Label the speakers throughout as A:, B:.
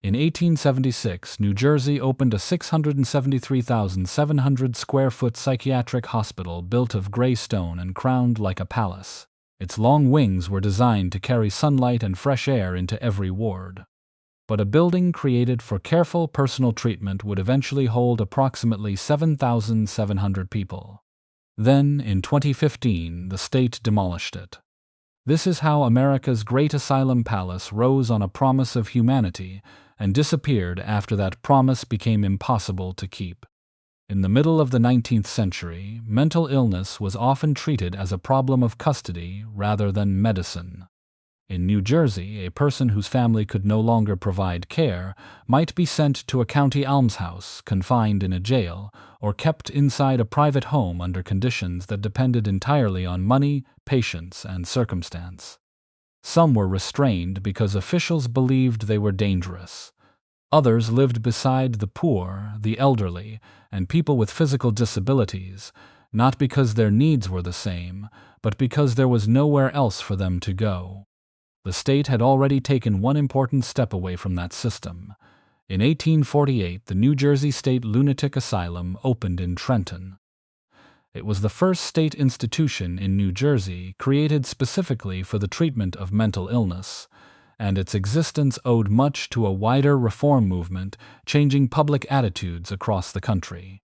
A: In 1876, New Jersey opened a 673,700 square foot psychiatric hospital built of gray stone and crowned like a palace. Its long wings were designed to carry sunlight and fresh air into every ward. But a building created for careful personal treatment would eventually hold approximately 7,700 people. Then, in 2015, the state demolished it. This is how America's great asylum palace rose on a promise of humanity and disappeared after that promise became impossible to keep. In the middle of the 19th century, mental illness was often treated as a problem of custody rather than medicine. In New Jersey, a person whose family could no longer provide care might be sent to a county almshouse, confined in a jail, or kept inside a private home under conditions that depended entirely on money, patience, and circumstance. Some were restrained because officials believed they were dangerous. Others lived beside the poor, the elderly, and people with physical disabilities, not because their needs were the same, but because there was nowhere else for them to go. The state had already taken one important step away from that system. In 1848, the New Jersey State Lunatic Asylum opened in Trenton. It was the first state institution in New Jersey created specifically for the treatment of mental illness, and its existence owed much to a wider reform movement changing public attitudes across the country.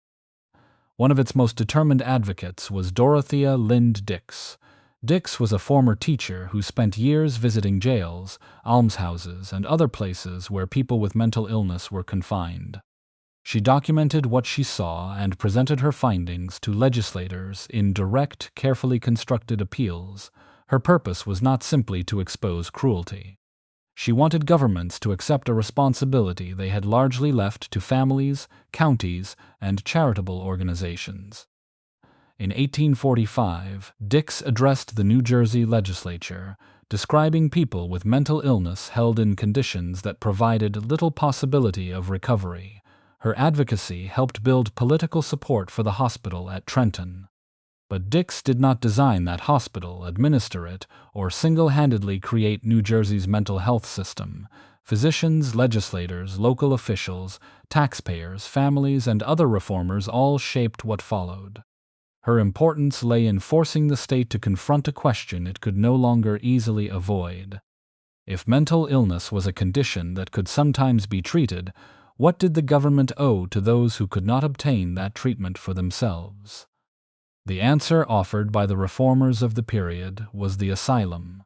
A: One of its most determined advocates was Dorothea Dix. Dix was a former teacher who spent years visiting jails, almshouses, and other places where people with mental illness were confined. She documented what she saw and presented her findings to legislators in direct, carefully constructed appeals. Her purpose was not simply to expose cruelty. She wanted governments to accept a responsibility they had largely left to families, counties, and charitable organizations. In 1845, Dix addressed the New Jersey legislature, describing people with mental illness held in conditions that provided little possibility of recovery. Her advocacy helped build political support for the hospital at Trenton. But Dix did not design that hospital, administer it, or single-handedly create New Jersey's mental health system. Physicians, legislators, local officials, taxpayers, families, and other reformers all shaped what followed. Her importance lay in forcing the state to confront a question it could no longer easily avoid. If mental illness was a condition that could sometimes be treated, what did the government owe to those who could not obtain that treatment for themselves? The answer offered by the reformers of the period was the asylum.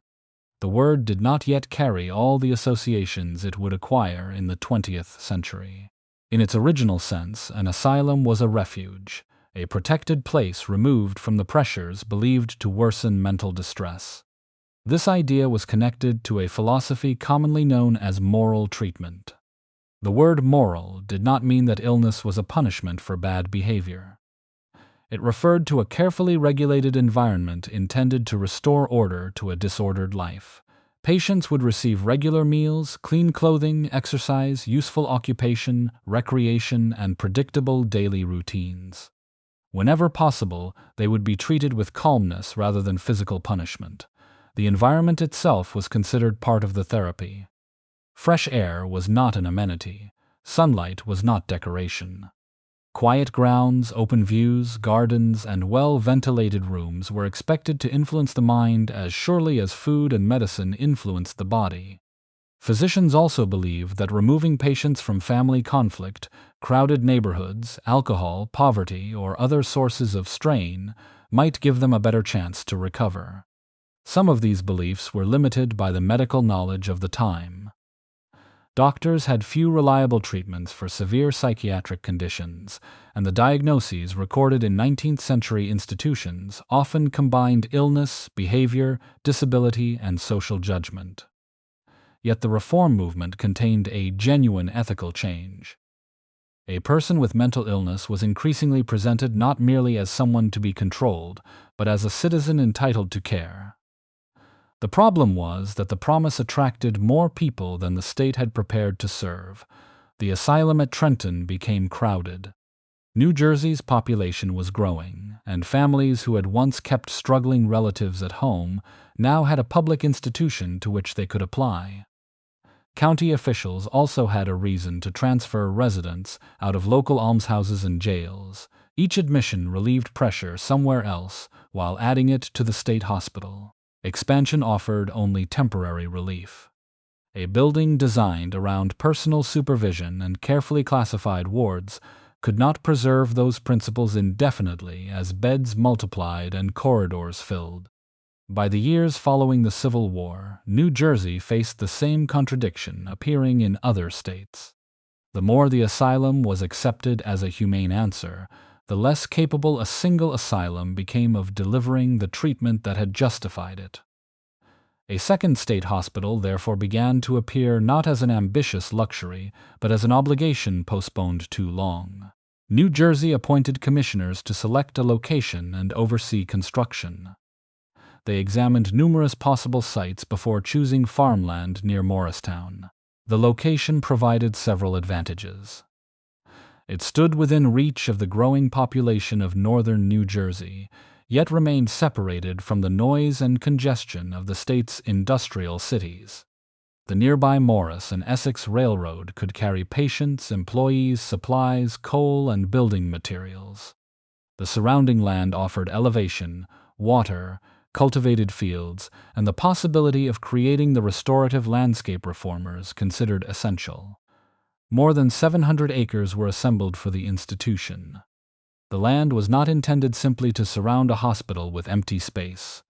A: The word did not yet carry all the associations it would acquire in the 20th century. In its original sense, an asylum was a refuge, a protected place removed from the pressures believed to worsen mental distress. This idea was connected to a philosophy commonly known as moral treatment. The word moral did not mean that illness was a punishment for bad behavior. It referred to a carefully regulated environment intended to restore order to a disordered life. Patients would receive regular meals, clean clothing, exercise, useful occupation, recreation, and predictable daily routines. Whenever possible, they would be treated with calmness rather than physical punishment. The environment itself was considered part of the therapy. Fresh air was not an amenity. Sunlight was not decoration. Quiet grounds, open views, gardens, and well-ventilated rooms were expected to influence the mind as surely as food and medicine influenced the body. Physicians also believed that removing patients from family conflict, crowded neighborhoods, alcohol, poverty, or other sources of strain might give them a better chance to recover. Some of these beliefs were limited by the medical knowledge of the time. Doctors had few reliable treatments for severe psychiatric conditions, and the diagnoses recorded in 19th-century institutions often combined illness, behavior, disability, and social judgment. Yet the reform movement contained a genuine ethical change. A person with mental illness was increasingly presented not merely as someone to be controlled, but as a citizen entitled to care. The problem was that the promise attracted more people than the state had prepared to serve. The asylum at Trenton became crowded. New Jersey's population was growing, and families who had once kept struggling relatives at home now had a public institution to which they could apply. County officials also had a reason to transfer residents out of local almshouses and jails. Each admission relieved pressure somewhere else while adding it to the state hospital. Expansion offered only temporary relief. A building designed around personal supervision and carefully classified wards could not preserve those principles indefinitely as beds multiplied and corridors filled. By the years following the Civil War, New Jersey faced the same contradiction appearing in other states. The more the asylum was accepted as a humane answer, the less capable a single asylum became of delivering the treatment that had justified it. A second state hospital therefore began to appear not as an ambitious luxury, but as an obligation postponed too long. New Jersey appointed commissioners to select a location and oversee construction. They examined numerous possible sites before choosing farmland near Morristown. The location provided several advantages. It stood within reach of the growing population of northern New Jersey, yet remained separated from the noise and congestion of the state's industrial cities. The nearby Morris and Essex Railroad could carry patients, employees, supplies, coal, and building materials. The surrounding land offered elevation, water, cultivated fields, and the possibility of creating the restorative landscape reformers considered essential. More than 700 acres were assembled for the institution. The land was not intended simply to surround a hospital with empty space.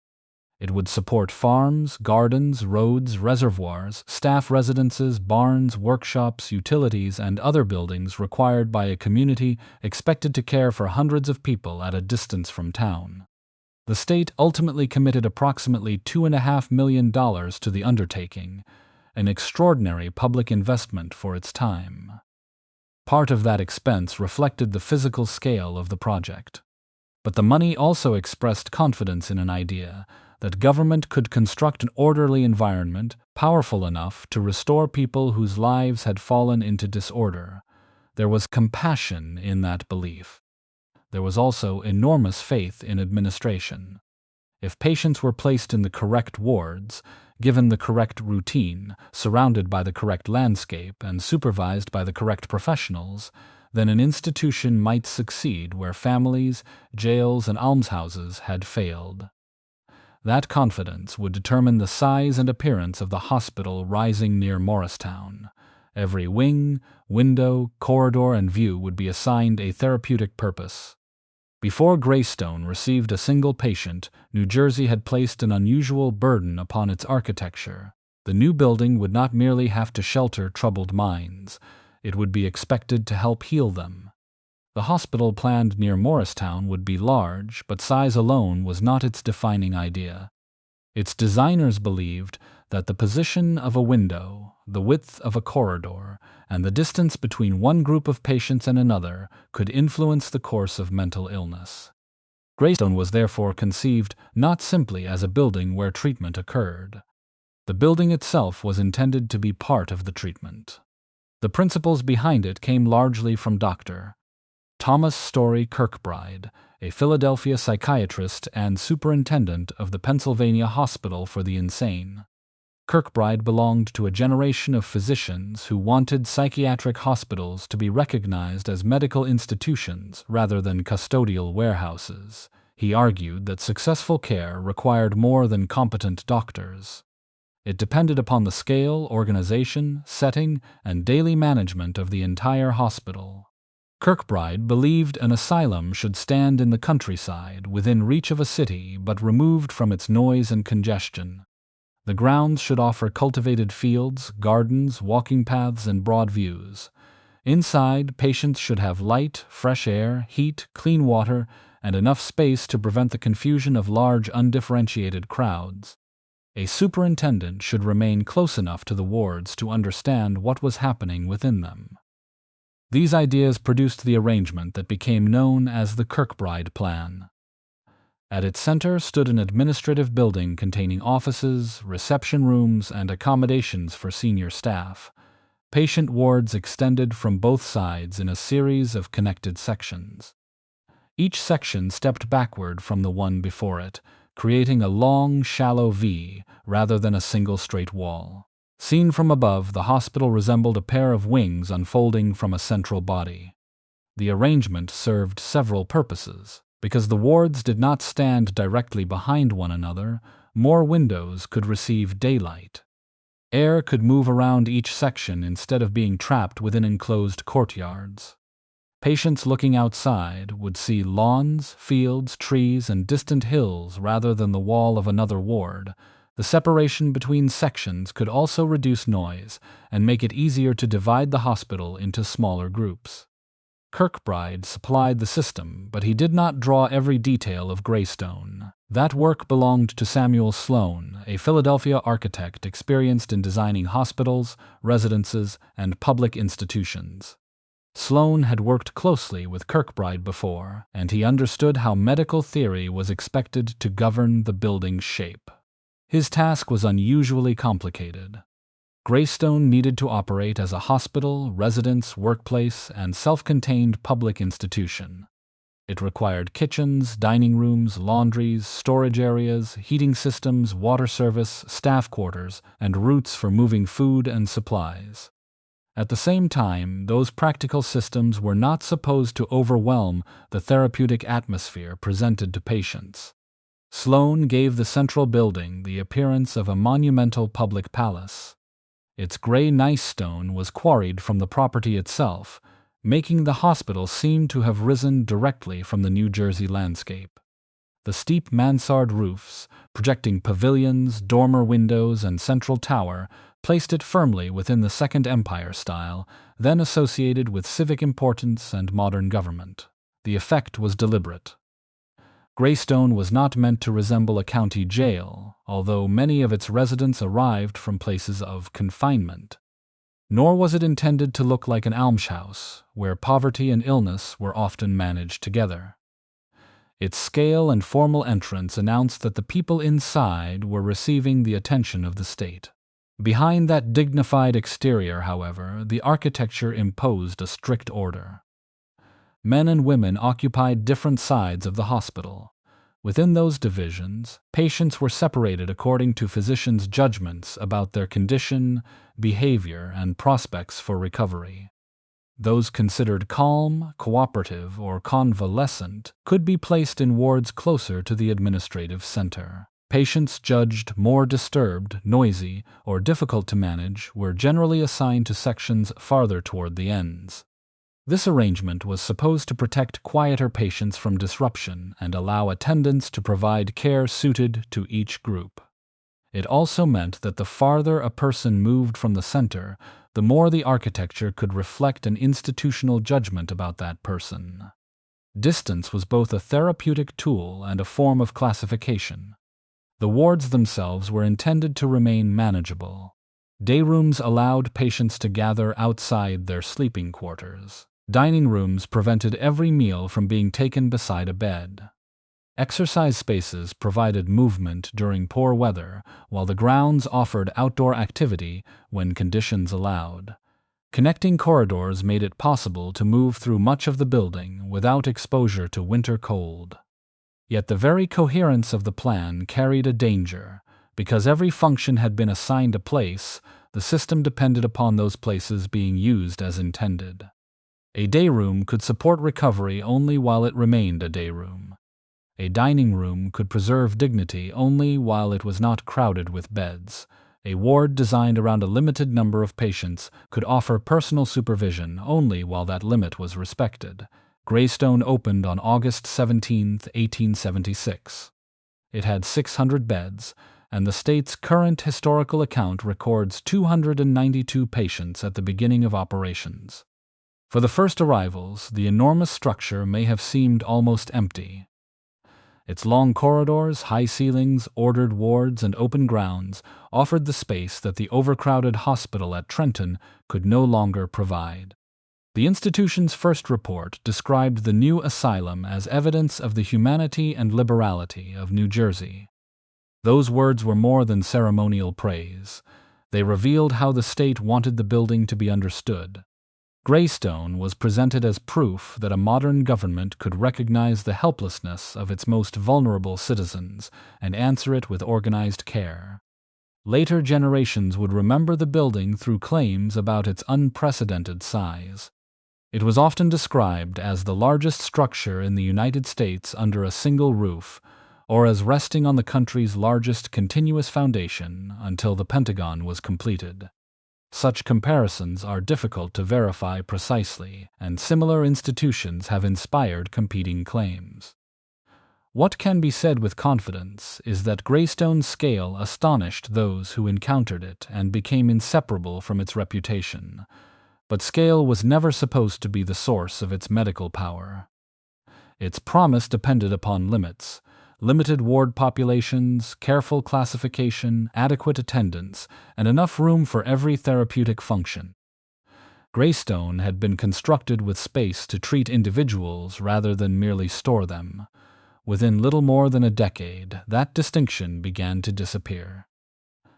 A: It would support farms, gardens, roads, reservoirs, staff residences, barns, workshops, utilities, and other buildings required by a community expected to care for hundreds of people at a distance from town. The state ultimately committed approximately $2.5 million to the undertaking, an extraordinary public investment for its time. Part of that expense reflected the physical scale of the project. But the money also expressed confidence in an idea that government could construct an orderly environment powerful enough to restore people whose lives had fallen into disorder. There was compassion in that belief. There was also enormous faith in administration. If patients were placed in the correct wards, given the correct routine, surrounded by the correct landscape, and supervised by the correct professionals, then an institution might succeed where families, jails, and almshouses had failed. That confidence would determine the size and appearance of the hospital rising near Morristown. Every wing, window, corridor, and view would be assigned a therapeutic purpose. Before Greystone received a single patient, New Jersey had placed an unusual burden upon its architecture. The new building would not merely have to shelter troubled minds, it would be expected to help heal them. The hospital planned near Morristown would be large, but size alone was not its defining idea. Its designers believed that the position of a window, the width of a corridor, and the distance between one group of patients and another could influence the course of mental illness. Greystone was therefore conceived not simply as a building where treatment occurred. The building itself was intended to be part of the treatment. The principles behind it came largely from Dr. Thomas Story Kirkbride, a Philadelphia psychiatrist and superintendent of the Pennsylvania Hospital for the Insane. Kirkbride belonged to a generation of physicians who wanted psychiatric hospitals to be recognized as medical institutions rather than custodial warehouses. He argued that successful care required more than competent doctors. It depended upon the scale, organization, setting, and daily management of the entire hospital. Kirkbride believed an asylum should stand in the countryside, within reach of a city, but removed from its noise and congestion. The grounds should offer cultivated fields, gardens, walking paths, and broad views. Inside, patients should have light, fresh air, heat, clean water, and enough space to prevent the confusion of large, undifferentiated crowds. A superintendent should remain close enough to the wards to understand what was happening within them. These ideas produced the arrangement that became known as the Kirkbride Plan. At its center stood an administrative building containing offices, reception rooms, and accommodations for senior staff. Patient wards extended from both sides in a series of connected sections. Each section stepped backward from the one before it, creating a long, shallow V rather than a single straight wall. Seen from above, the hospital resembled a pair of wings unfolding from a central body. The arrangement served several purposes. Because the wards did not stand directly behind one another, more windows could receive daylight. Air could move around each section instead of being trapped within enclosed courtyards. Patients looking outside would see lawns, fields, trees, and distant hills rather than the wall of another ward. The separation between sections could also reduce noise and make it easier to divide the hospital into smaller groups. Kirkbride supplied the system, but he did not draw every detail of Greystone. That work belonged to Samuel Sloan, a Philadelphia architect experienced in designing hospitals, residences, and public institutions. Sloan had worked closely with Kirkbride before, and he understood how medical theory was expected to govern the building's shape. His task was unusually complicated. Greystone needed to operate as a hospital, residence, workplace, and self-contained public institution. It required kitchens, dining rooms, laundries, storage areas, heating systems, water service, staff quarters, and routes for moving food and supplies. At the same time, those practical systems were not supposed to overwhelm the therapeutic atmosphere presented to patients. Sloan gave the central building the appearance of a monumental public palace. Its gray gneiss stone was quarried from the property itself, making the hospital seem to have risen directly from the New Jersey landscape. The steep mansard roofs, projecting pavilions, dormer windows, and central tower, placed it firmly within the Second Empire style, then associated with civic importance and modern government. The effect was deliberate. Greystone was not meant to resemble a county jail, although many of its residents arrived from places of confinement. Nor was it intended to look like an almshouse, where poverty and illness were often managed together. Its scale and formal entrance announced that the people inside were receiving the attention of the state. Behind that dignified exterior, however, the architecture imposed a strict order. Men and women occupied different sides of the hospital. Within those divisions, patients were separated according to physicians' judgments about their condition, behavior, and prospects for recovery. Those considered calm, cooperative, or convalescent could be placed in wards closer to the administrative center. Patients judged more disturbed, noisy, or difficult to manage were generally assigned to sections farther toward the ends. This arrangement was supposed to protect quieter patients from disruption and allow attendants to provide care suited to each group. It also meant that the farther a person moved from the center, the more the architecture could reflect an institutional judgment about that person. Distance was both a therapeutic tool and a form of classification. The wards themselves were intended to remain manageable. Day rooms allowed patients to gather outside their sleeping quarters. Dining rooms prevented every meal from being taken beside a bed. Exercise spaces provided movement during poor weather, while the grounds offered outdoor activity when conditions allowed. Connecting corridors made it possible to move through much of the building without exposure to winter cold. Yet the very coherence of the plan carried a danger. Because every function had been assigned a place, the system depended upon those places being used as intended. A day room could support recovery only while it remained a day room. A dining room could preserve dignity only while it was not crowded with beds. A ward designed around a limited number of patients could offer personal supervision only while that limit was respected. Greystone opened on August 17, 1876. It had 600 beds, and the state's current historical account records 292 patients at the beginning of operations. For the first arrivals, the enormous structure may have seemed almost empty. Its long corridors, high ceilings, ordered wards, and open grounds offered the space that the overcrowded hospital at Trenton could no longer provide. The institution's first report described the new asylum as evidence of the humanity and liberality of New Jersey. Those words were more than ceremonial praise. They revealed how the state wanted the building to be understood. Greystone was presented as proof that a modern government could recognize the helplessness of its most vulnerable citizens and answer it with organized care. Later generations would remember the building through claims about its unprecedented size. It was often described as the largest structure in the United States under a single roof, or as resting on the country's largest continuous foundation until the Pentagon was completed. Such comparisons are difficult to verify precisely, and similar institutions have inspired competing claims. What can be said with confidence is that Greystone's scale astonished those who encountered it and became inseparable from its reputation. But scale was never supposed to be the source of its medical power. Its promise depended upon limits: limited ward populations, careful classification, adequate attendance, and enough room for every therapeutic function. Greystone had been constructed with space to treat individuals rather than merely store them. Within little more than a decade, that distinction began to disappear.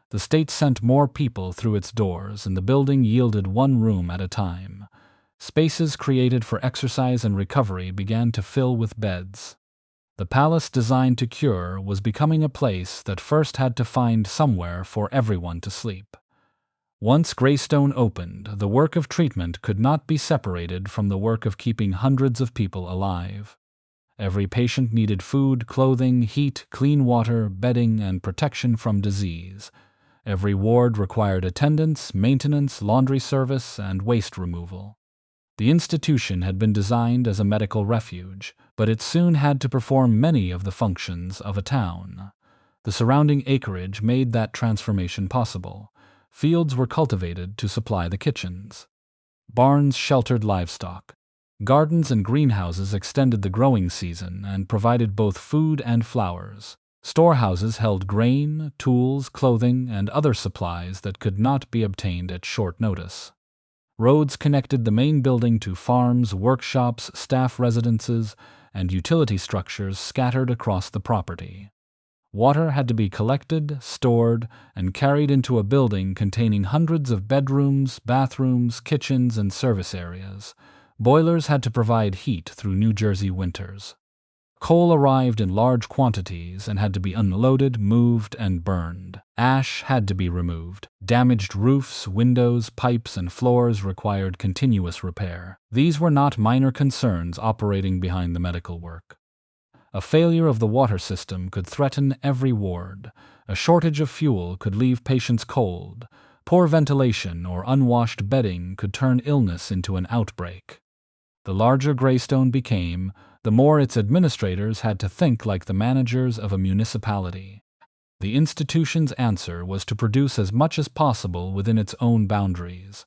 A: The state sent more people through its doors, and the building yielded one room at a time. Spaces created for exercise and recovery began to fill with beds. The palace designed to cure was becoming a place that first had to find somewhere for everyone to sleep. Once Greystone opened, the work of treatment could not be separated from the work of keeping hundreds of people alive. Every patient needed food, clothing, heat, clean water, bedding, and protection from disease. Every ward required attendance, maintenance, laundry service, and waste removal. The institution had been designed as a medical refuge, but it soon had to perform many of the functions of a town. The surrounding acreage made that transformation possible. Fields were cultivated to supply the kitchens. Barns sheltered livestock. Gardens and greenhouses extended the growing season and provided both food and flowers. Storehouses held grain, tools, clothing, and other supplies that could not be obtained at short notice. Roads connected the main building to farms, workshops, staff residences, and utility structures scattered across the property. Water had to be collected, stored, and carried into a building containing hundreds of bedrooms, bathrooms, kitchens, and service areas. Boilers had to provide heat through New Jersey winters. Coal arrived in large quantities and had to be unloaded, moved, and burned. Ash had to be removed. Damaged roofs, windows, pipes, and floors required continuous repair. These were not minor concerns operating behind the medical work. A failure of the water system could threaten every ward. A shortage of fuel could leave patients cold. Poor ventilation or unwashed bedding could turn illness into an outbreak. The larger Greystone became, the more its administrators had to think like the managers of a municipality. The institution's answer was to produce as much as possible within its own boundaries.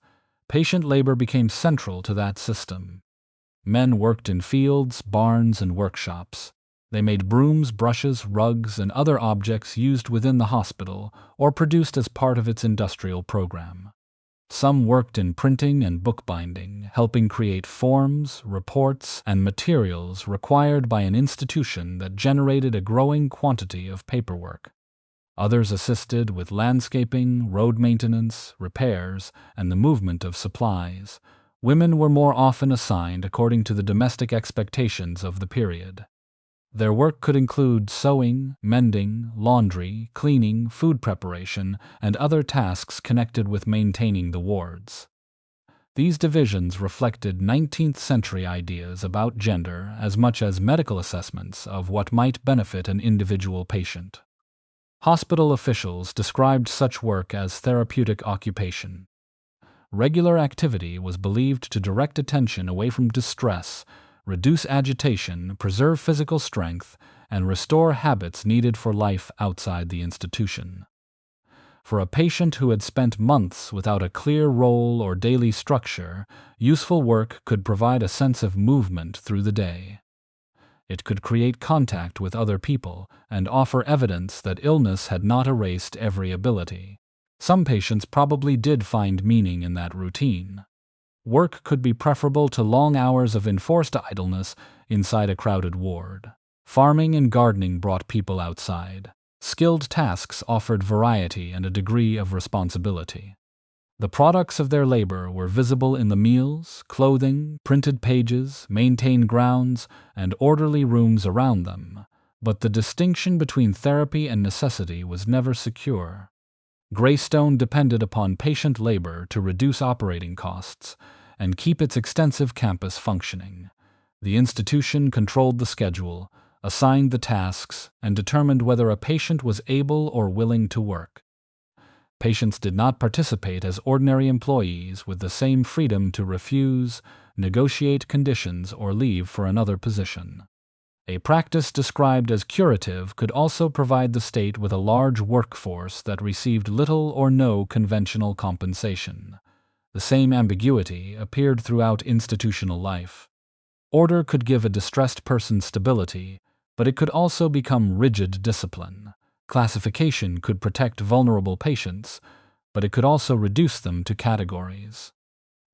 A: Patient labor became central to that system. Men worked in fields, barns, and workshops. They made brooms, brushes, rugs, and other objects used within the hospital or produced as part of its industrial program. Some worked in printing and bookbinding, helping create forms, reports, and materials required by an institution that generated a growing quantity of paperwork. Others assisted with landscaping, road maintenance, repairs, and the movement of supplies. Women were more often assigned according to the domestic expectations of the period. Their work could include sewing, mending, laundry, cleaning, food preparation, and other tasks connected with maintaining the wards. These divisions reflected 19th-century ideas about gender as much as medical assessments of what might benefit an individual patient. Hospital officials described such work as therapeutic occupation. Regular activity was believed to direct attention away from distress, reduce agitation, preserve physical strength, and restore habits needed for life outside the institution. For a patient who had spent months without a clear role or daily structure, useful work could provide a sense of movement through the day. It could create contact with other people and offer evidence that illness had not erased every ability. Some patients probably did find meaning in that routine. Work could be preferable to long hours of enforced idleness inside a crowded ward. Farming and gardening brought people outside. Skilled tasks offered variety and a degree of responsibility. The products of their labor were visible in the meals, clothing, printed pages, maintained grounds, and orderly rooms around them, but the distinction between therapy and necessity was never secure. Greystone depended upon patient labor to reduce operating costs and keep its extensive campus functioning. The institution controlled the schedule, assigned the tasks, and determined whether a patient was able or willing to work. Patients did not participate as ordinary employees with the same freedom to refuse, negotiate conditions, or leave for another position. A practice described as curative could also provide the state with a large workforce that received little or no conventional compensation. The same ambiguity appeared throughout institutional life. Order could give a distressed person stability, but it could also become rigid discipline. Classification could protect vulnerable patients, but it could also reduce them to categories.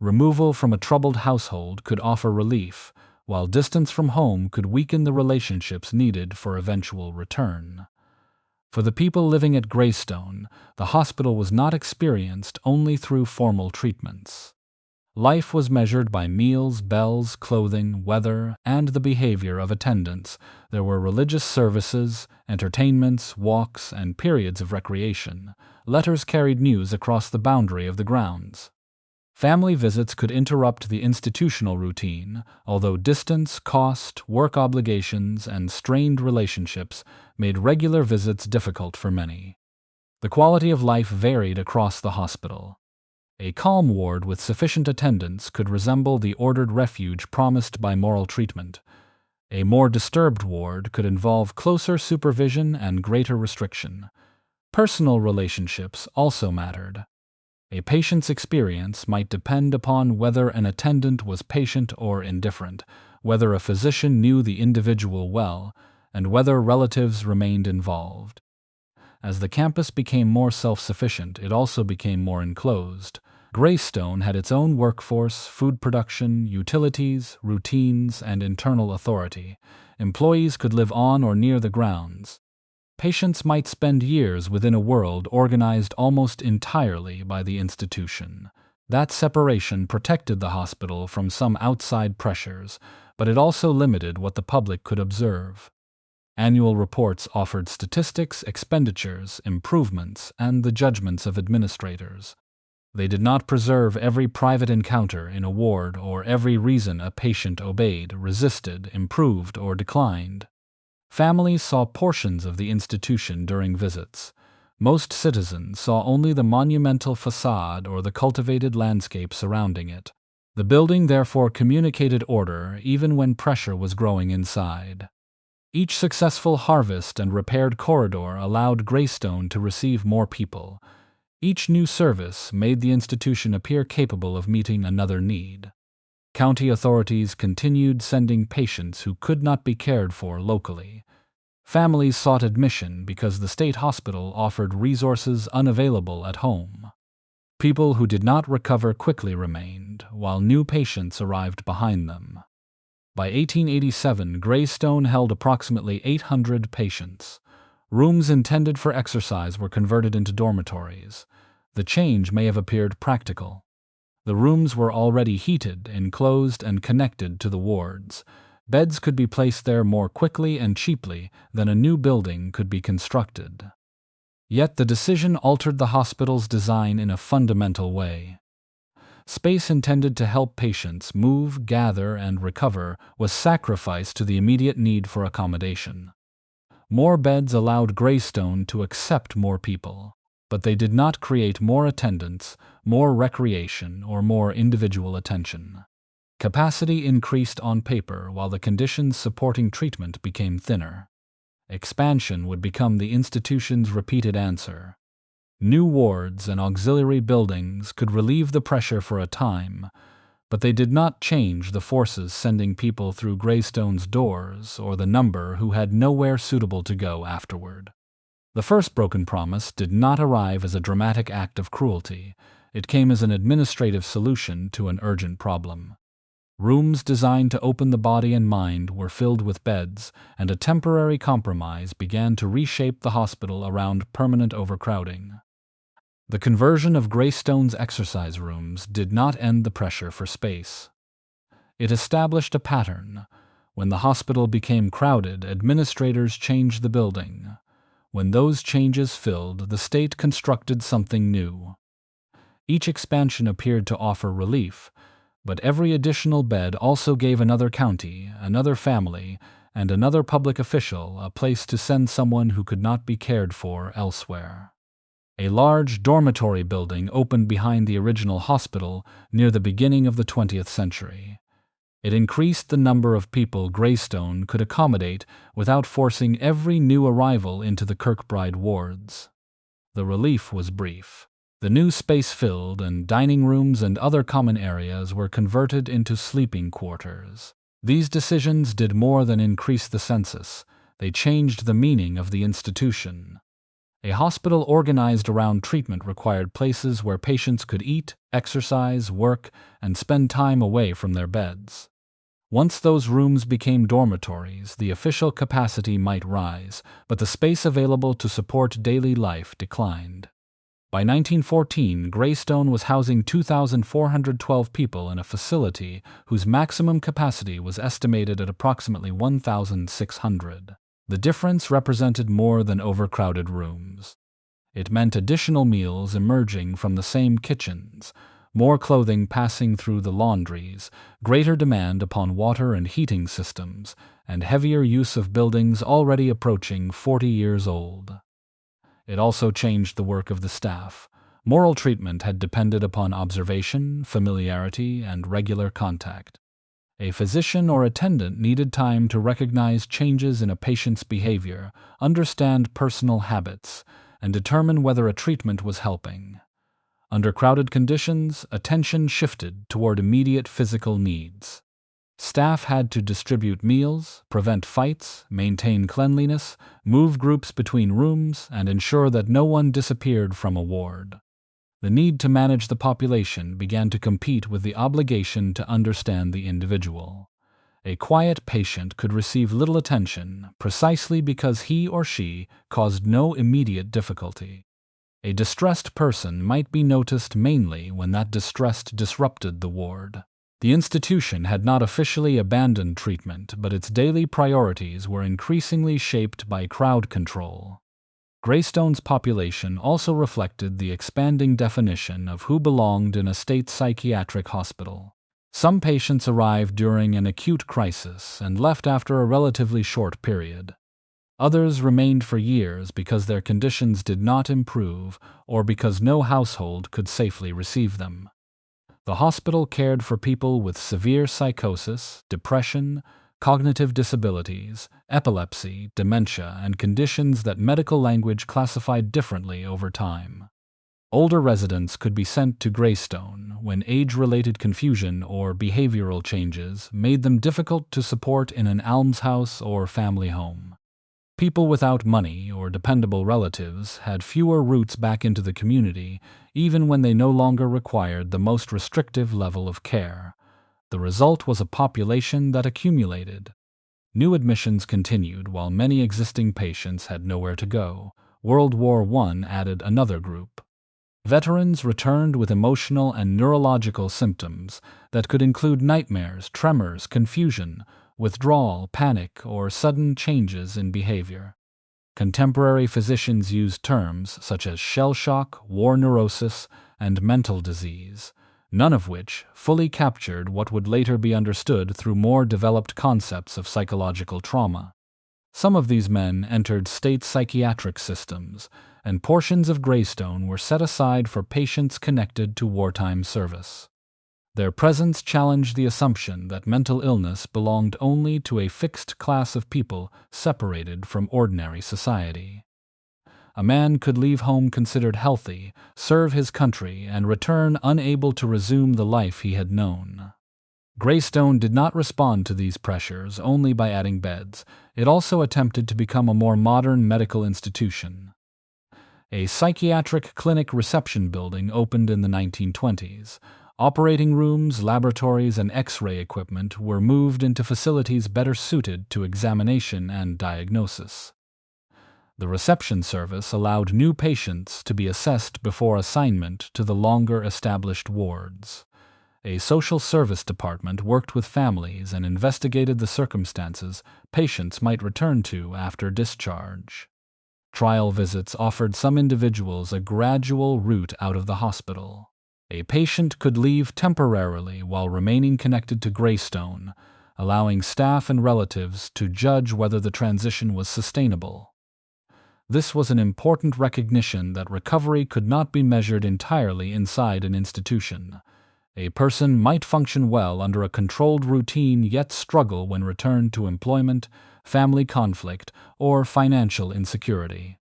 A: Removal from a troubled household could offer relief, while distance from home could weaken the relationships needed for eventual return. For the people living at Greystone, the hospital was not experienced only through formal treatments. Life was measured by meals, bells, clothing, weather, and the behavior of attendants. There were religious services, entertainments, walks, and periods of recreation. Letters carried news across the boundary of the grounds. Family visits could interrupt the institutional routine, although distance, cost, work obligations, and strained relationships made regular visits difficult for many. The quality of life varied across the hospital. A calm ward with sufficient attendance could resemble the ordered refuge promised by moral treatment. A more disturbed ward could involve closer supervision and greater restriction. Personal relationships also mattered. A patient's experience might depend upon whether an attendant was patient or indifferent, whether a physician knew the individual well, and whether relatives remained involved. As the campus became more self-sufficient, it also became more enclosed. Greystone had its own workforce, food production, utilities, routines, and internal authority. Employees could live on or near the grounds. Patients might spend years within a world organized almost entirely by the institution. That separation protected the hospital from some outside pressures, but it also limited what the public could observe. Annual reports offered statistics, expenditures, improvements, and the judgments of administrators. They did not preserve every private encounter in a ward or every reason a patient obeyed, resisted, improved, or declined. Families saw portions of the institution during visits. Most citizens saw only the monumental facade or the cultivated landscape surrounding it. The building therefore communicated order even when pressure was growing inside. Each successful harvest and repaired corridor allowed Greystone to receive more people. Each new service made the institution appear capable of meeting another need. County authorities continued sending patients who could not be cared for locally. Families sought admission because the state hospital offered resources unavailable at home. People who did not recover quickly remained, while new patients arrived behind them. By 1887, Greystone held approximately 800 patients. Rooms intended for exercise were converted into dormitories. The change may have appeared practical. The rooms were already heated, enclosed, and connected to the wards. Beds could be placed there more quickly and cheaply than a new building could be constructed. Yet the decision altered the hospital's design in a fundamental way. Space intended to help patients move, gather, and recover was sacrificed to the immediate need for accommodation. More beds allowed Greystone to accept more people, but they did not create more attendance, more recreation, or more individual attention. Capacity increased on paper while the conditions supporting treatment became thinner. Expansion would become the institution's repeated answer. New wards and auxiliary buildings could relieve the pressure for a time, but they did not change the forces sending people through Greystone's doors or the number who had nowhere suitable to go afterward. The first broken promise did not arrive as a dramatic act of cruelty. It came as an administrative solution to an urgent problem. Rooms designed to open the body and mind were filled with beds, and a temporary compromise began to reshape the hospital around permanent overcrowding. The conversion of Greystone's exercise rooms did not end the pressure for space. It established a pattern. When the hospital became crowded, administrators changed the building. When those changes filled, the state constructed something new. Each expansion appeared to offer relief, but every additional bed also gave another county, another family, and another public official a place to send someone who could not be cared for elsewhere. A large dormitory building opened behind the original hospital near the beginning of the 20th century. It increased the number of people Greystone could accommodate without forcing every new arrival into the Kirkbride wards. The relief was brief. The new space filled, and dining rooms and other common areas were converted into sleeping quarters. These decisions did more than increase the census. They changed the meaning of the institution. A hospital organized around treatment required places where patients could eat, exercise, work, and spend time away from their beds. Once those rooms became dormitories, the official capacity might rise, but the space available to support daily life declined. By 1914, Greystone was housing 2,412 people in a facility whose maximum capacity was estimated at approximately 1,600. The difference represented more than overcrowded rooms. It meant additional meals emerging from the same kitchens, more clothing passing through the laundries, greater demand upon water and heating systems, and heavier use of buildings already approaching 40 years old. It also changed the work of the staff. Moral treatment had depended upon observation, familiarity, and regular contact. A physician or attendant needed time to recognize changes in a patient's behavior, understand personal habits, and determine whether a treatment was helping. Under crowded conditions, attention shifted toward immediate physical needs. Staff had to distribute meals, prevent fights, maintain cleanliness, move groups between rooms, and ensure that no one disappeared from a ward. The need to manage the population began to compete with the obligation to understand the individual. A quiet patient could receive little attention precisely because he or she caused no immediate difficulty. A distressed person might be noticed mainly when that distress disrupted the ward. The institution had not officially abandoned treatment, but its daily priorities were increasingly shaped by crowd control. Greystone's population also reflected the expanding definition of who belonged in a state psychiatric hospital. Some patients arrived during an acute crisis and left after a relatively short period. Others remained for years because their conditions did not improve or because no household could safely receive them. The hospital cared for people with severe psychosis, depression, cognitive disabilities, epilepsy, dementia, and conditions that medical language classified differently over time. Older residents could be sent to Greystone when age-related confusion or behavioral changes made them difficult to support in an almshouse or family home. People without money or dependable relatives had fewer routes back into the community, even when they no longer required the most restrictive level of care. The result was a population that accumulated. New admissions continued while many existing patients had nowhere to go. World War I added another group. Veterans returned with emotional and neurological symptoms that could include nightmares, tremors, confusion, withdrawal, panic, or sudden changes in behavior. Contemporary physicians used terms such as shell shock, war neurosis, and mental disease, none of which fully captured what would later be understood through more developed concepts of psychological trauma. Some of these men entered state psychiatric systems, and portions of Greystone were set aside for patients connected to wartime service. Their presence challenged the assumption that mental illness belonged only to a fixed class of people separated from ordinary society. A man could leave home considered healthy, serve his country, and return unable to resume the life he had known. Greystone did not respond to these pressures only by adding beds. It also attempted to become a more modern medical institution. A psychiatric clinic reception building opened in the 1920s. Operating rooms, laboratories, and X-ray equipment were moved into facilities better suited to examination and diagnosis. The reception service allowed new patients to be assessed before assignment to the longer established wards. A social service department worked with families and investigated the circumstances patients might return to after discharge. Trial visits offered some individuals a gradual route out of the hospital. A patient could leave temporarily while remaining connected to Greystone, allowing staff and relatives to judge whether the transition was sustainable. This was an important recognition that recovery could not be measured entirely inside an institution. A person might function well under a controlled routine yet struggle when returned to employment, family conflict, or financial insecurity.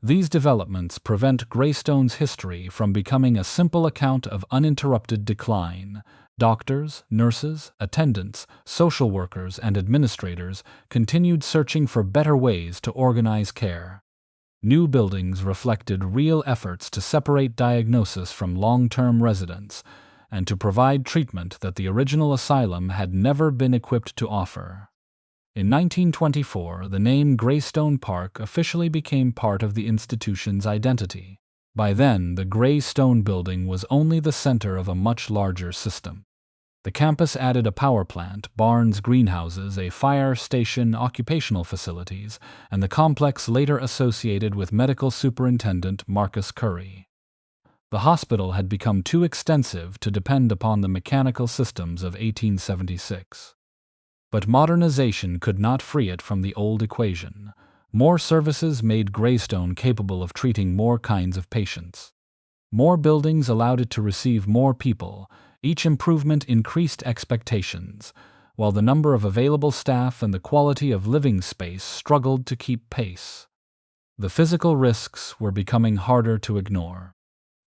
A: These developments prevent Greystone's history from becoming a simple account of uninterrupted decline. Doctors, nurses, attendants, social workers, and administrators continued searching for better ways to organize care. New buildings reflected real efforts to separate diagnosis from long-term residents and to provide treatment that the original asylum had never been equipped to offer. In 1924, the name Greystone Park officially became part of the institution's identity. By then, the Greystone building was only the center of a much larger system. The campus added a power plant, barns, greenhouses, a fire station, occupational facilities, and the complex later associated with medical superintendent Marcus Curry. The hospital had become too extensive to depend upon the mechanical systems of 1876. But modernization could not free it from the old equation. More services made Greystone capable of treating more kinds of patients. More buildings allowed it to receive more people. Each improvement increased expectations, while the number of available staff and the quality of living space struggled to keep pace. The physical risks were becoming harder to ignore.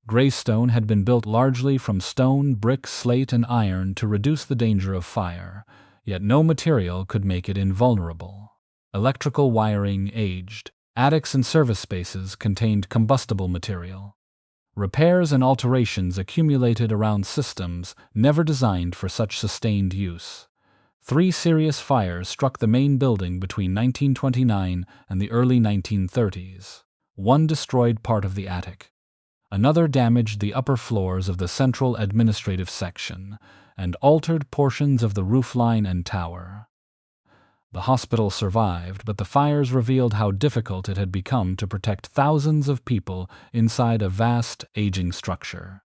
A: Greystone had been built largely from stone, brick, slate, and iron to reduce the danger of fire, yet no material could make it invulnerable. Electrical wiring aged. Attics and service spaces contained combustible material. Repairs and alterations accumulated around systems never designed for such sustained use. 3 serious fires struck the main building between 1929 and the early 1930s. One destroyed part of the attic. Another damaged the upper floors of the central administrative section and altered portions of the roofline and tower. The hospital survived, but the fires revealed how difficult it had become to protect thousands of people inside a vast, aging structure.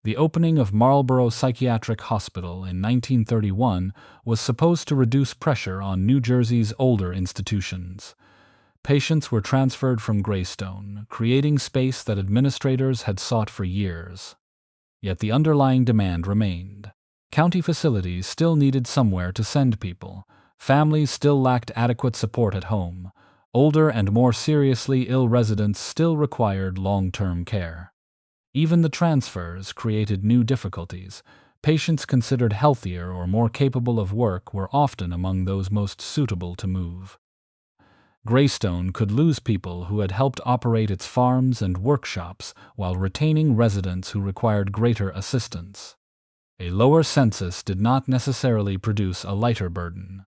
A: The opening of Marlborough Psychiatric Hospital in 1931 was supposed to reduce pressure on New Jersey's older institutions. Patients were transferred from Greystone, creating space that administrators had sought for years. Yet the underlying demand remained. County facilities still needed somewhere to send people. Families still lacked adequate support at home. Older and more seriously ill residents still required long-term care. Even the transfers created new difficulties. Patients considered healthier or more capable of work were often among those most suitable to move. Greystone could lose people who had helped operate its farms and workshops while retaining residents who required greater assistance. A lower census did not necessarily produce a lighter burden.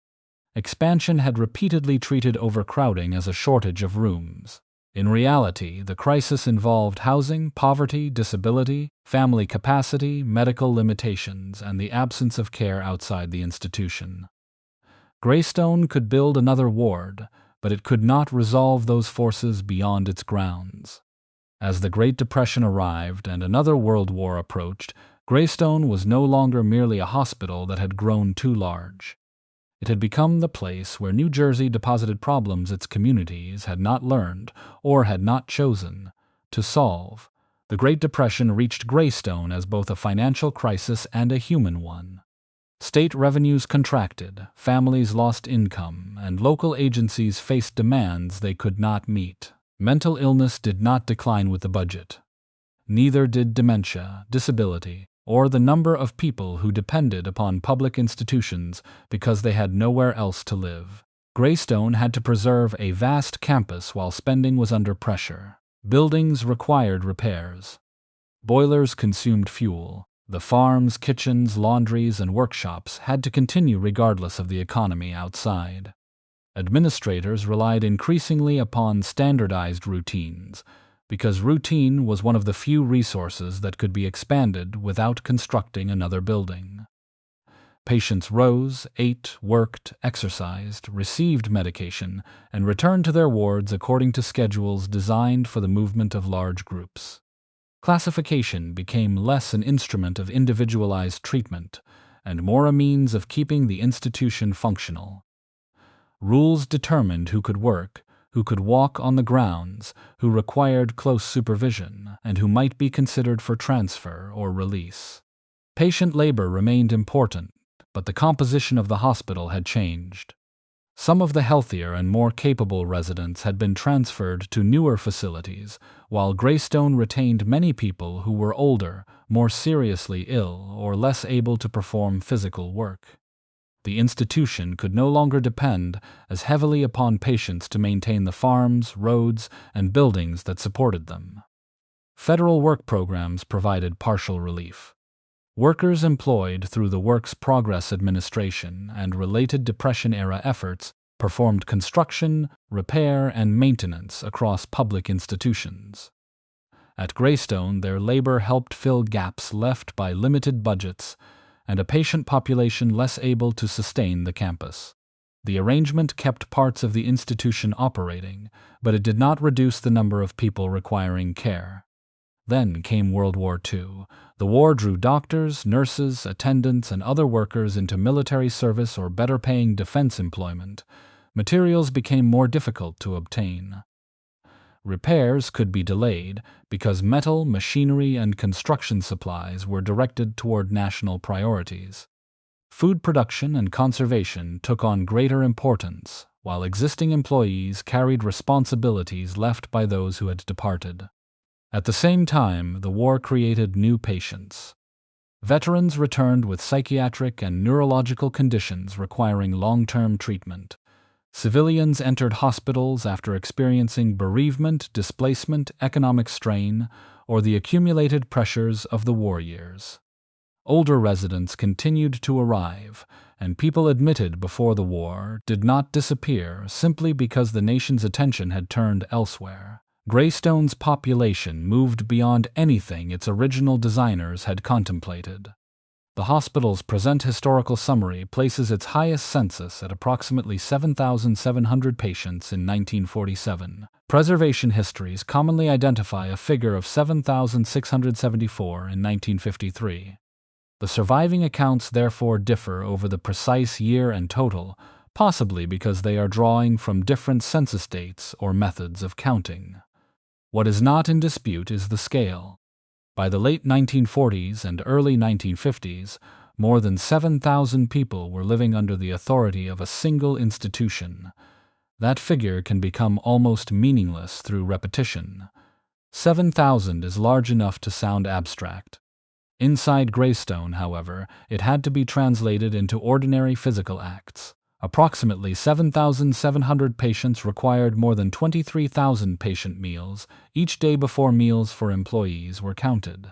A: Expansion had repeatedly treated overcrowding as a shortage of rooms. In reality, the crisis involved housing, poverty, disability, family capacity, medical limitations, and the absence of care outside the institution. Greystone could build another ward, but it could not resolve those forces beyond its grounds. As the Great Depression arrived and another world war approached, Greystone was no longer merely a hospital that had grown too large. It had become the place where New Jersey deposited problems its communities had not learned, or had not chosen, to solve. The Great Depression reached Greystone as both a financial crisis and a human one. State revenues contracted, families lost income, and local agencies faced demands they could not meet. Mental illness did not decline with the budget. Neither did dementia, disability, or the number of people who depended upon public institutions because they had nowhere else to live. Greystone had to preserve a vast campus while spending was under pressure. Buildings required repairs. Boilers consumed fuel. The farms, kitchens, laundries, and workshops had to continue regardless of the economy outside. Administrators relied increasingly upon standardized routines, because routine was one of the few resources that could be expanded without constructing another building. Patients rose, ate, worked, exercised, received medication, and returned to their wards according to schedules designed for the movement of large groups. Classification became less an instrument of individualized treatment and more a means of keeping the institution functional. Rules determined who could work, who could walk on the grounds, who required close supervision, and who might be considered for transfer or release. Patient labor remained important, but the composition of the hospital had changed. Some of the healthier and more capable residents had been transferred to newer facilities, while Greystone retained many people who were older, more seriously ill, or less able to perform physical work. The institution could no longer depend as heavily upon patients to maintain the farms, roads, and buildings that supported them. Federal work programs provided partial relief. Workers employed through the Works Progress Administration and related Depression-era efforts performed construction, repair, and maintenance across public institutions. At Greystone, their labor helped fill gaps left by limited budgets and a patient population less able to sustain the campus. The arrangement kept parts of the institution operating, but it did not reduce the number of people requiring care. Then came World War II. The war drew doctors, nurses, attendants, and other workers into military service or better-paying defense employment. Materials became more difficult to obtain. Repairs could be delayed because metal, machinery, and construction supplies were directed toward national priorities. Food production and conservation took on greater importance, while existing employees carried responsibilities left by those who had departed. At the same time, the war created new patients. Veterans returned with psychiatric and neurological conditions requiring long-term treatment. Civilians entered hospitals after experiencing bereavement, displacement, economic strain, or the accumulated pressures of the war years. Older residents continued to arrive, and people admitted before the war did not disappear simply because the nation's attention had turned elsewhere. Greystone's population moved beyond anything its original designers had contemplated. The hospital's present historical summary places its highest census at approximately 7,700 patients in 1947. Preservation histories commonly identify a figure of 7,674 in 1953. The surviving accounts therefore differ over the precise year and total, possibly because they are drawing from different census dates or methods of counting. What is not in dispute is the scale. By the late 1940s and early 1950s, more than 7,000 people were living under the authority of a single institution. That figure can become almost meaningless through repetition. 7,000 is large enough to sound abstract. Inside Greystone, however, it had to be translated into ordinary physical acts. Approximately 7,700 patients required more than 23,000 patient meals each day before meals for employees were counted.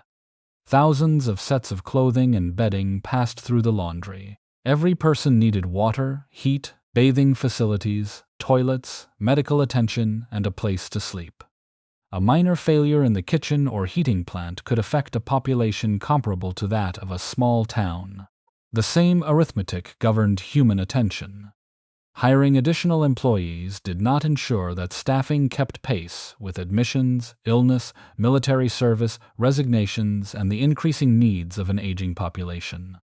A: Thousands of sets of clothing and bedding passed through the laundry. Every person needed water, heat, bathing facilities, toilets, medical attention, and a place to sleep. A minor failure in the kitchen or heating plant could affect a population comparable to that of a small town. The same arithmetic governed human attention. Hiring additional employees did not ensure that staffing kept pace with admissions, illness, military service, resignations, and the increasing needs of an aging population.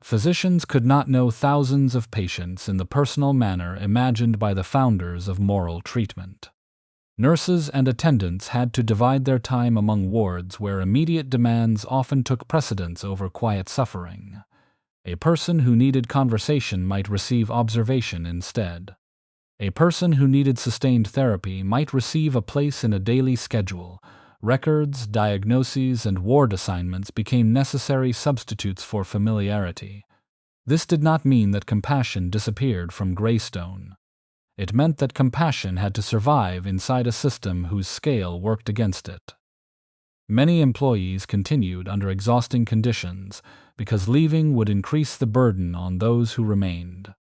A: Physicians could not know thousands of patients in the personal manner imagined by the founders of moral treatment. Nurses and attendants had to divide their time among wards where immediate demands often took precedence over quiet suffering. A person who needed conversation might receive observation instead. A person who needed sustained therapy might receive a place in a daily schedule. Records, diagnoses, and ward assignments became necessary substitutes for familiarity. This did not mean that compassion disappeared from Greystone. It meant that compassion had to survive inside a system whose scale worked against it. Many employees continued under exhausting conditions because leaving would increase the burden on those who remained.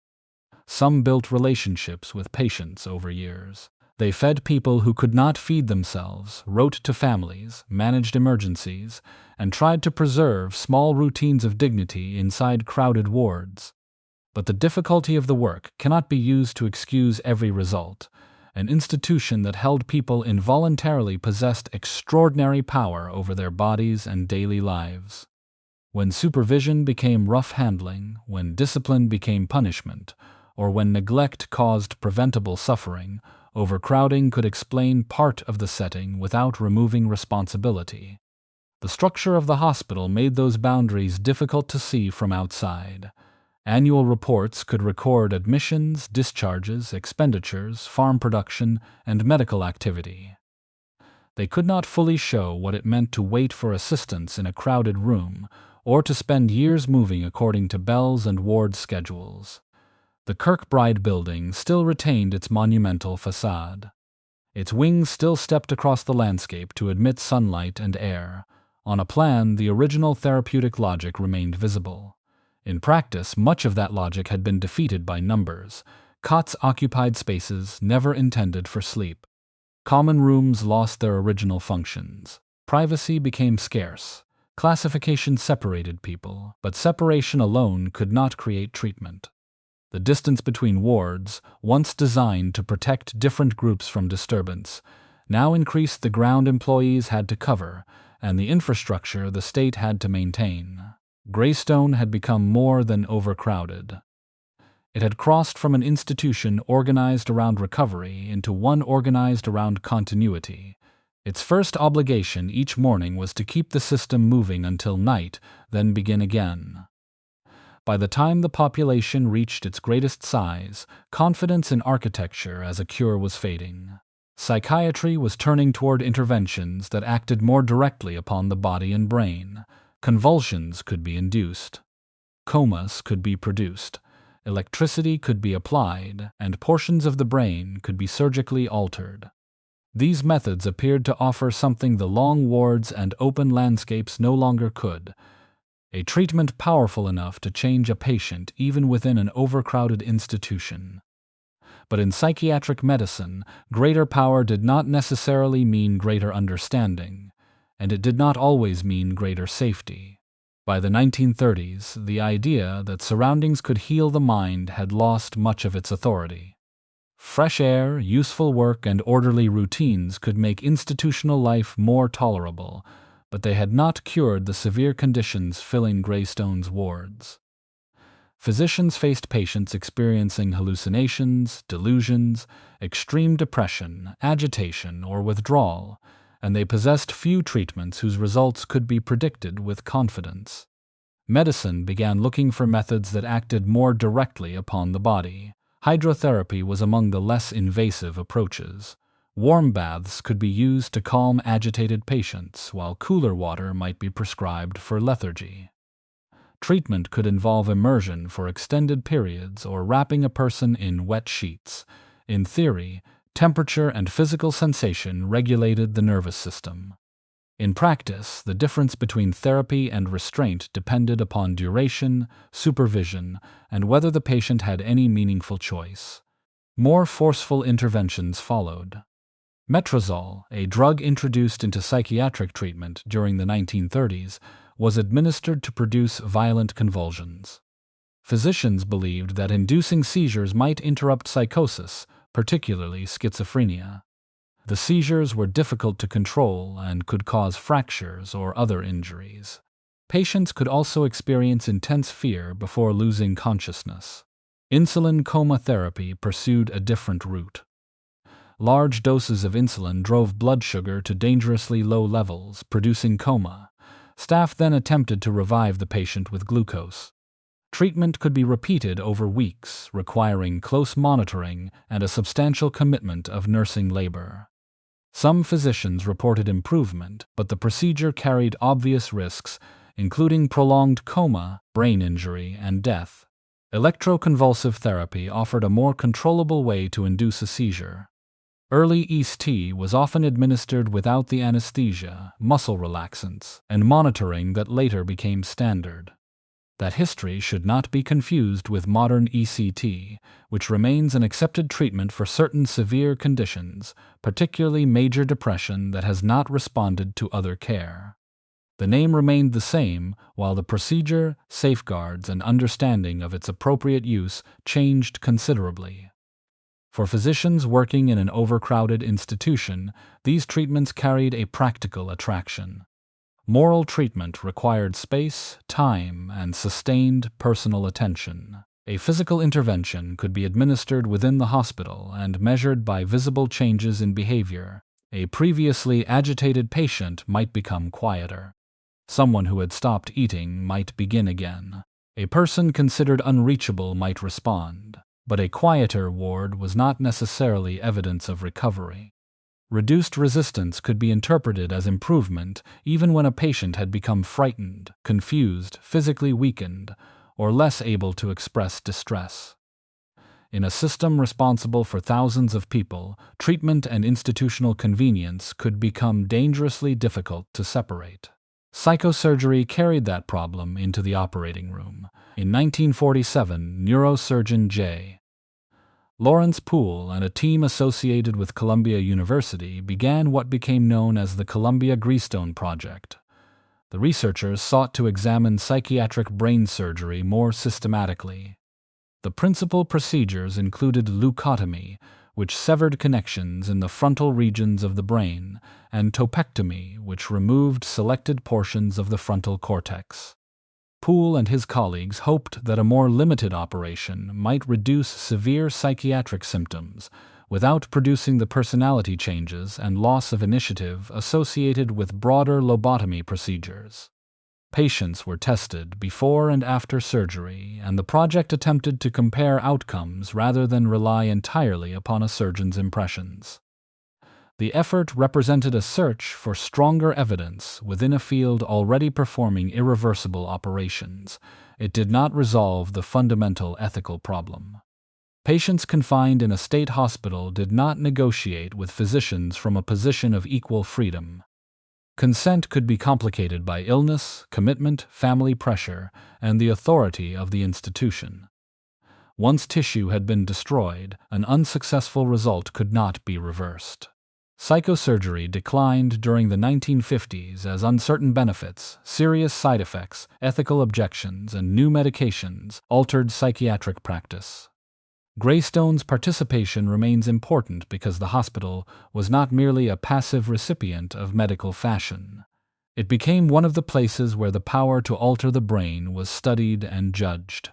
A: Some built relationships with patients over years. They fed people who could not feed themselves, wrote to families, managed emergencies, and tried to preserve small routines of dignity inside crowded wards. But the difficulty of the work cannot be used to excuse every result. An institution that held people involuntarily possessed extraordinary power over their bodies and daily lives. When supervision became rough handling, when discipline became punishment, or when neglect caused preventable suffering, overcrowding could explain part of the setting without removing responsibility. The structure of the hospital made those boundaries difficult to see from outside. Annual reports could record admissions, discharges, expenditures, farm production, and medical activity. They could not fully show what it meant to wait for assistance in a crowded room, or to spend years moving according to bells and ward schedules. The Kirkbride building still retained its monumental facade. Its wings still stepped across the landscape to admit sunlight and air. On a plan, the original therapeutic logic remained visible. In practice, much of that logic had been defeated by numbers. Cots occupied spaces never intended for sleep. Common rooms lost their original functions. Privacy became scarce. Classification separated people, but separation alone could not create treatment. The distance between wards, once designed to protect different groups from disturbance, now increased the ground employees had to cover and the infrastructure the state had to maintain. Greystone had become more than overcrowded. It had crossed from an institution organized around recovery into one organized around continuity. Its first obligation each morning was to keep the system moving until night, then begin again. By the time the population reached its greatest size, confidence in architecture as a cure was fading. Psychiatry was turning toward interventions that acted more directly upon the body and brain. Convulsions could be induced. Comas could be produced. Electricity could be applied, and portions of the brain could be surgically altered. These methods appeared to offer something the long wards and open landscapes no longer could: a treatment powerful enough to change a patient even within an overcrowded institution. But in psychiatric medicine, greater power did not necessarily mean greater understanding, and it did not always mean greater safety. By the 1930s, the idea that surroundings could heal the mind had lost much of its authority. Fresh air, useful work, and orderly routines could make institutional life more tolerable, but they had not cured the severe conditions filling Greystone's wards. Physicians faced patients experiencing hallucinations, delusions, extreme depression, agitation, or withdrawal, and they possessed few treatments whose results could be predicted with confidence. Medicine began looking for methods that acted more directly upon the body. Hydrotherapy was among the less invasive approaches. Warm baths could be used to calm agitated patients, while cooler water might be prescribed for lethargy. Treatment could involve immersion for extended periods or wrapping a person in wet sheets. In theory, temperature and physical sensation regulated the nervous system. In practice, the difference between therapy and restraint depended upon duration, supervision, and whether the patient had any meaningful choice. More forceful interventions followed. Metrazole, a drug introduced into psychiatric treatment during the 1930s, was administered to produce violent convulsions. Physicians believed that inducing seizures might interrupt psychosis, particularly schizophrenia. The seizures were difficult to control and could cause fractures or other injuries. Patients could also experience intense fear before losing consciousness. Insulin coma therapy pursued a different route. Large doses of insulin drove blood sugar to dangerously low levels, producing coma. Staff then attempted to revive the patient with glucose. Treatment could be repeated over weeks, requiring close monitoring and a substantial commitment of nursing labor. Some physicians reported improvement, but the procedure carried obvious risks, including prolonged coma, brain injury, and death. Electroconvulsive therapy offered a more controllable way to induce a seizure. Early EST was often administered without the anesthesia, muscle relaxants, and monitoring that later became standard. That history should not be confused with modern ECT, which remains an accepted treatment for certain severe conditions, particularly major depression that has not responded to other care. The name remained the same, while the procedure, safeguards, and understanding of its appropriate use changed considerably. For physicians working in an overcrowded institution, these treatments carried a practical attraction. Moral treatment required space, time, and sustained personal attention. A physical intervention could be administered within the hospital and measured by visible changes in behavior. A previously agitated patient might become quieter. Someone who had stopped eating might begin again. A person considered unreachable might respond, but a quieter ward was not necessarily evidence of recovery. Reduced resistance could be interpreted as improvement even when a patient had become frightened, confused, physically weakened, or less able to express distress. In a system responsible for thousands of people, treatment and institutional convenience could become dangerously difficult to separate. Psychosurgery carried that problem into the operating room. In 1947, neurosurgeon J. Lawrence Poole and a team associated with Columbia University began what became known as the Columbia Greystone Project. The researchers sought to examine psychiatric brain surgery more systematically. The principal procedures included leucotomy, which severed connections in the frontal regions of the brain, and topectomy, which removed selected portions of the frontal cortex. Poole and his colleagues hoped that a more limited operation might reduce severe psychiatric symptoms without producing the personality changes and loss of initiative associated with broader lobotomy procedures. Patients were tested before and after surgery, and the project attempted to compare outcomes rather than rely entirely upon a surgeon's impressions. The effort represented a search for stronger evidence within a field already performing irreversible operations. It did not resolve the fundamental ethical problem. Patients confined in a state hospital did not negotiate with physicians from a position of equal freedom. Consent could be complicated by illness, commitment, family pressure, and the authority of the institution. Once tissue had been destroyed, an unsuccessful result could not be reversed. Psychosurgery declined during the 1950s as uncertain benefits, serious side effects, ethical objections, and new medications altered psychiatric practice. Greystone's participation remains important because the hospital was not merely a passive recipient of medical fashion. It became one of the places where the power to alter the brain was studied and judged.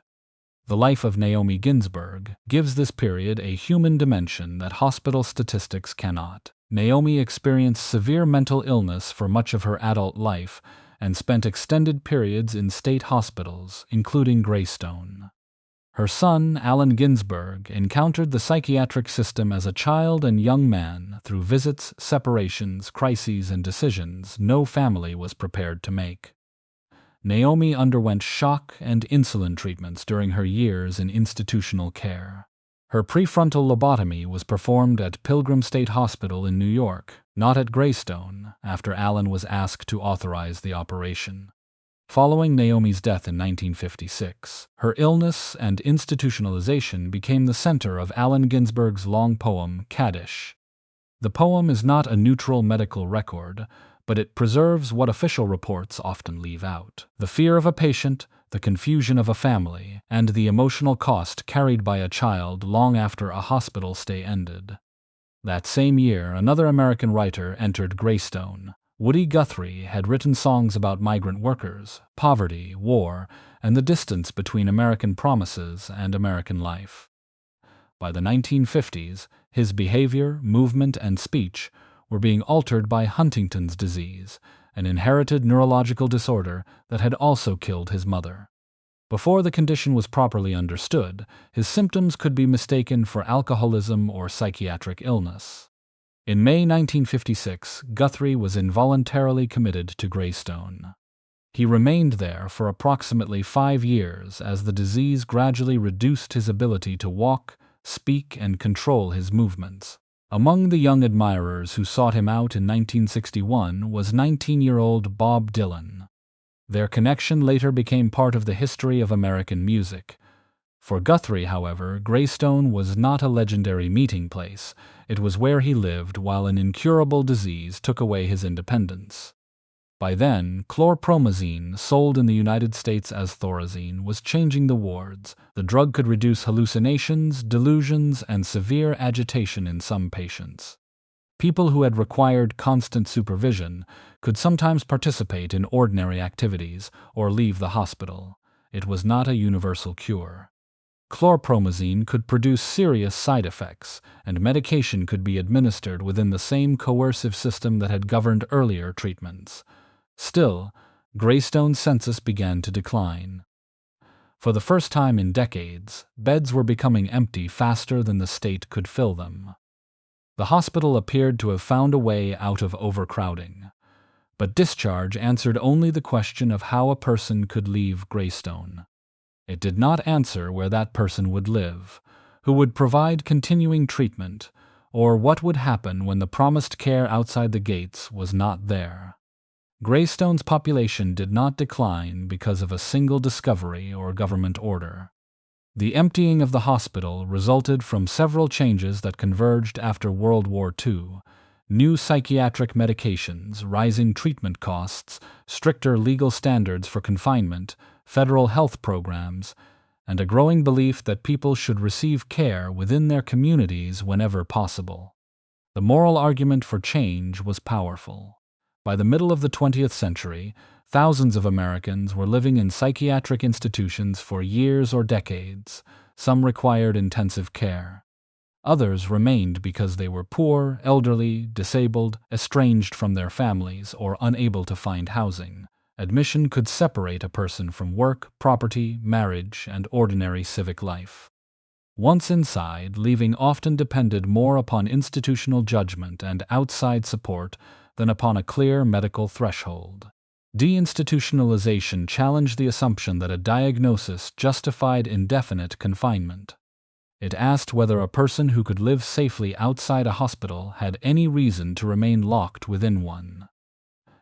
A: The life of Naomi Ginsburg gives this period a human dimension that hospital statistics cannot. Naomi experienced severe mental illness for much of her adult life and spent extended periods in state hospitals, including Greystone. Her son, Allen Ginsburg, encountered the psychiatric system as a child and young man through visits, separations, crises, and decisions no family was prepared to make. Naomi underwent shock and insulin treatments during her years in institutional care. Her prefrontal lobotomy was performed at Pilgrim State Hospital in New York, not at Greystone, after Allen was asked to authorize the operation. Following Naomi's death in 1956, her illness and institutionalization became the center of Allen Ginsberg's long poem, Kaddish. The poem is not a neutral medical record, but it preserves what official reports often leave out: the fear of a patient, the confusion of a family, and the emotional cost carried by a child long after a hospital stay ended. That same year, another American writer entered Greystone. Woody Guthrie had written songs about migrant workers, poverty, war, and the distance between American promises and American life. By the 1950s, his behavior, movement, and speech were being altered by Huntington's disease, an inherited neurological disorder that had also killed his mother. Before the condition was properly understood, his symptoms could be mistaken for alcoholism or psychiatric illness. In May 1956, Guthrie was involuntarily committed to Greystone. He remained there for approximately 5 years as the disease gradually reduced his ability to walk, speak, and control his movements. Among the young admirers who sought him out in 1961 was 19-year-old Bob Dylan. Their connection later became part of the history of American music. For Guthrie, however, Greystone was not a legendary meeting place. It was where he lived while an incurable disease took away his independence. By then, chlorpromazine, sold in the United States as Thorazine, was changing the wards. The drug could reduce hallucinations, delusions, and severe agitation in some patients. People who had required constant supervision could sometimes participate in ordinary activities or leave the hospital. It was not a universal cure. Chlorpromazine could produce serious side effects, and medication could be administered within the same coercive system that had governed earlier treatments. Still, Greystone's census began to decline. For the first time in decades, beds were becoming empty faster than the state could fill them. The hospital appeared to have found a way out of overcrowding. But discharge answered only the question of how a person could leave Greystone. It did not answer where that person would live, who would provide continuing treatment, or what would happen when the promised care outside the gates was not there. Greystone's population did not decline because of a single discovery or government order. The emptying of the hospital resulted from several changes that converged after World War II: new psychiatric medications, rising treatment costs, stricter legal standards for confinement, federal health programs, and a growing belief that people should receive care within their communities whenever possible. The moral argument for change was powerful. By the middle of the 20th century, thousands of Americans were living in psychiatric institutions for years or decades. Some required intensive care. Others remained because they were poor, elderly, disabled, estranged from their families, or unable to find housing. Admission could separate a person from work, property, marriage, and ordinary civic life. Once inside, leaving often depended more upon institutional judgment and outside support than upon a clear medical threshold. Deinstitutionalization challenged the assumption that a diagnosis justified indefinite confinement. It asked whether a person who could live safely outside a hospital had any reason to remain locked within one.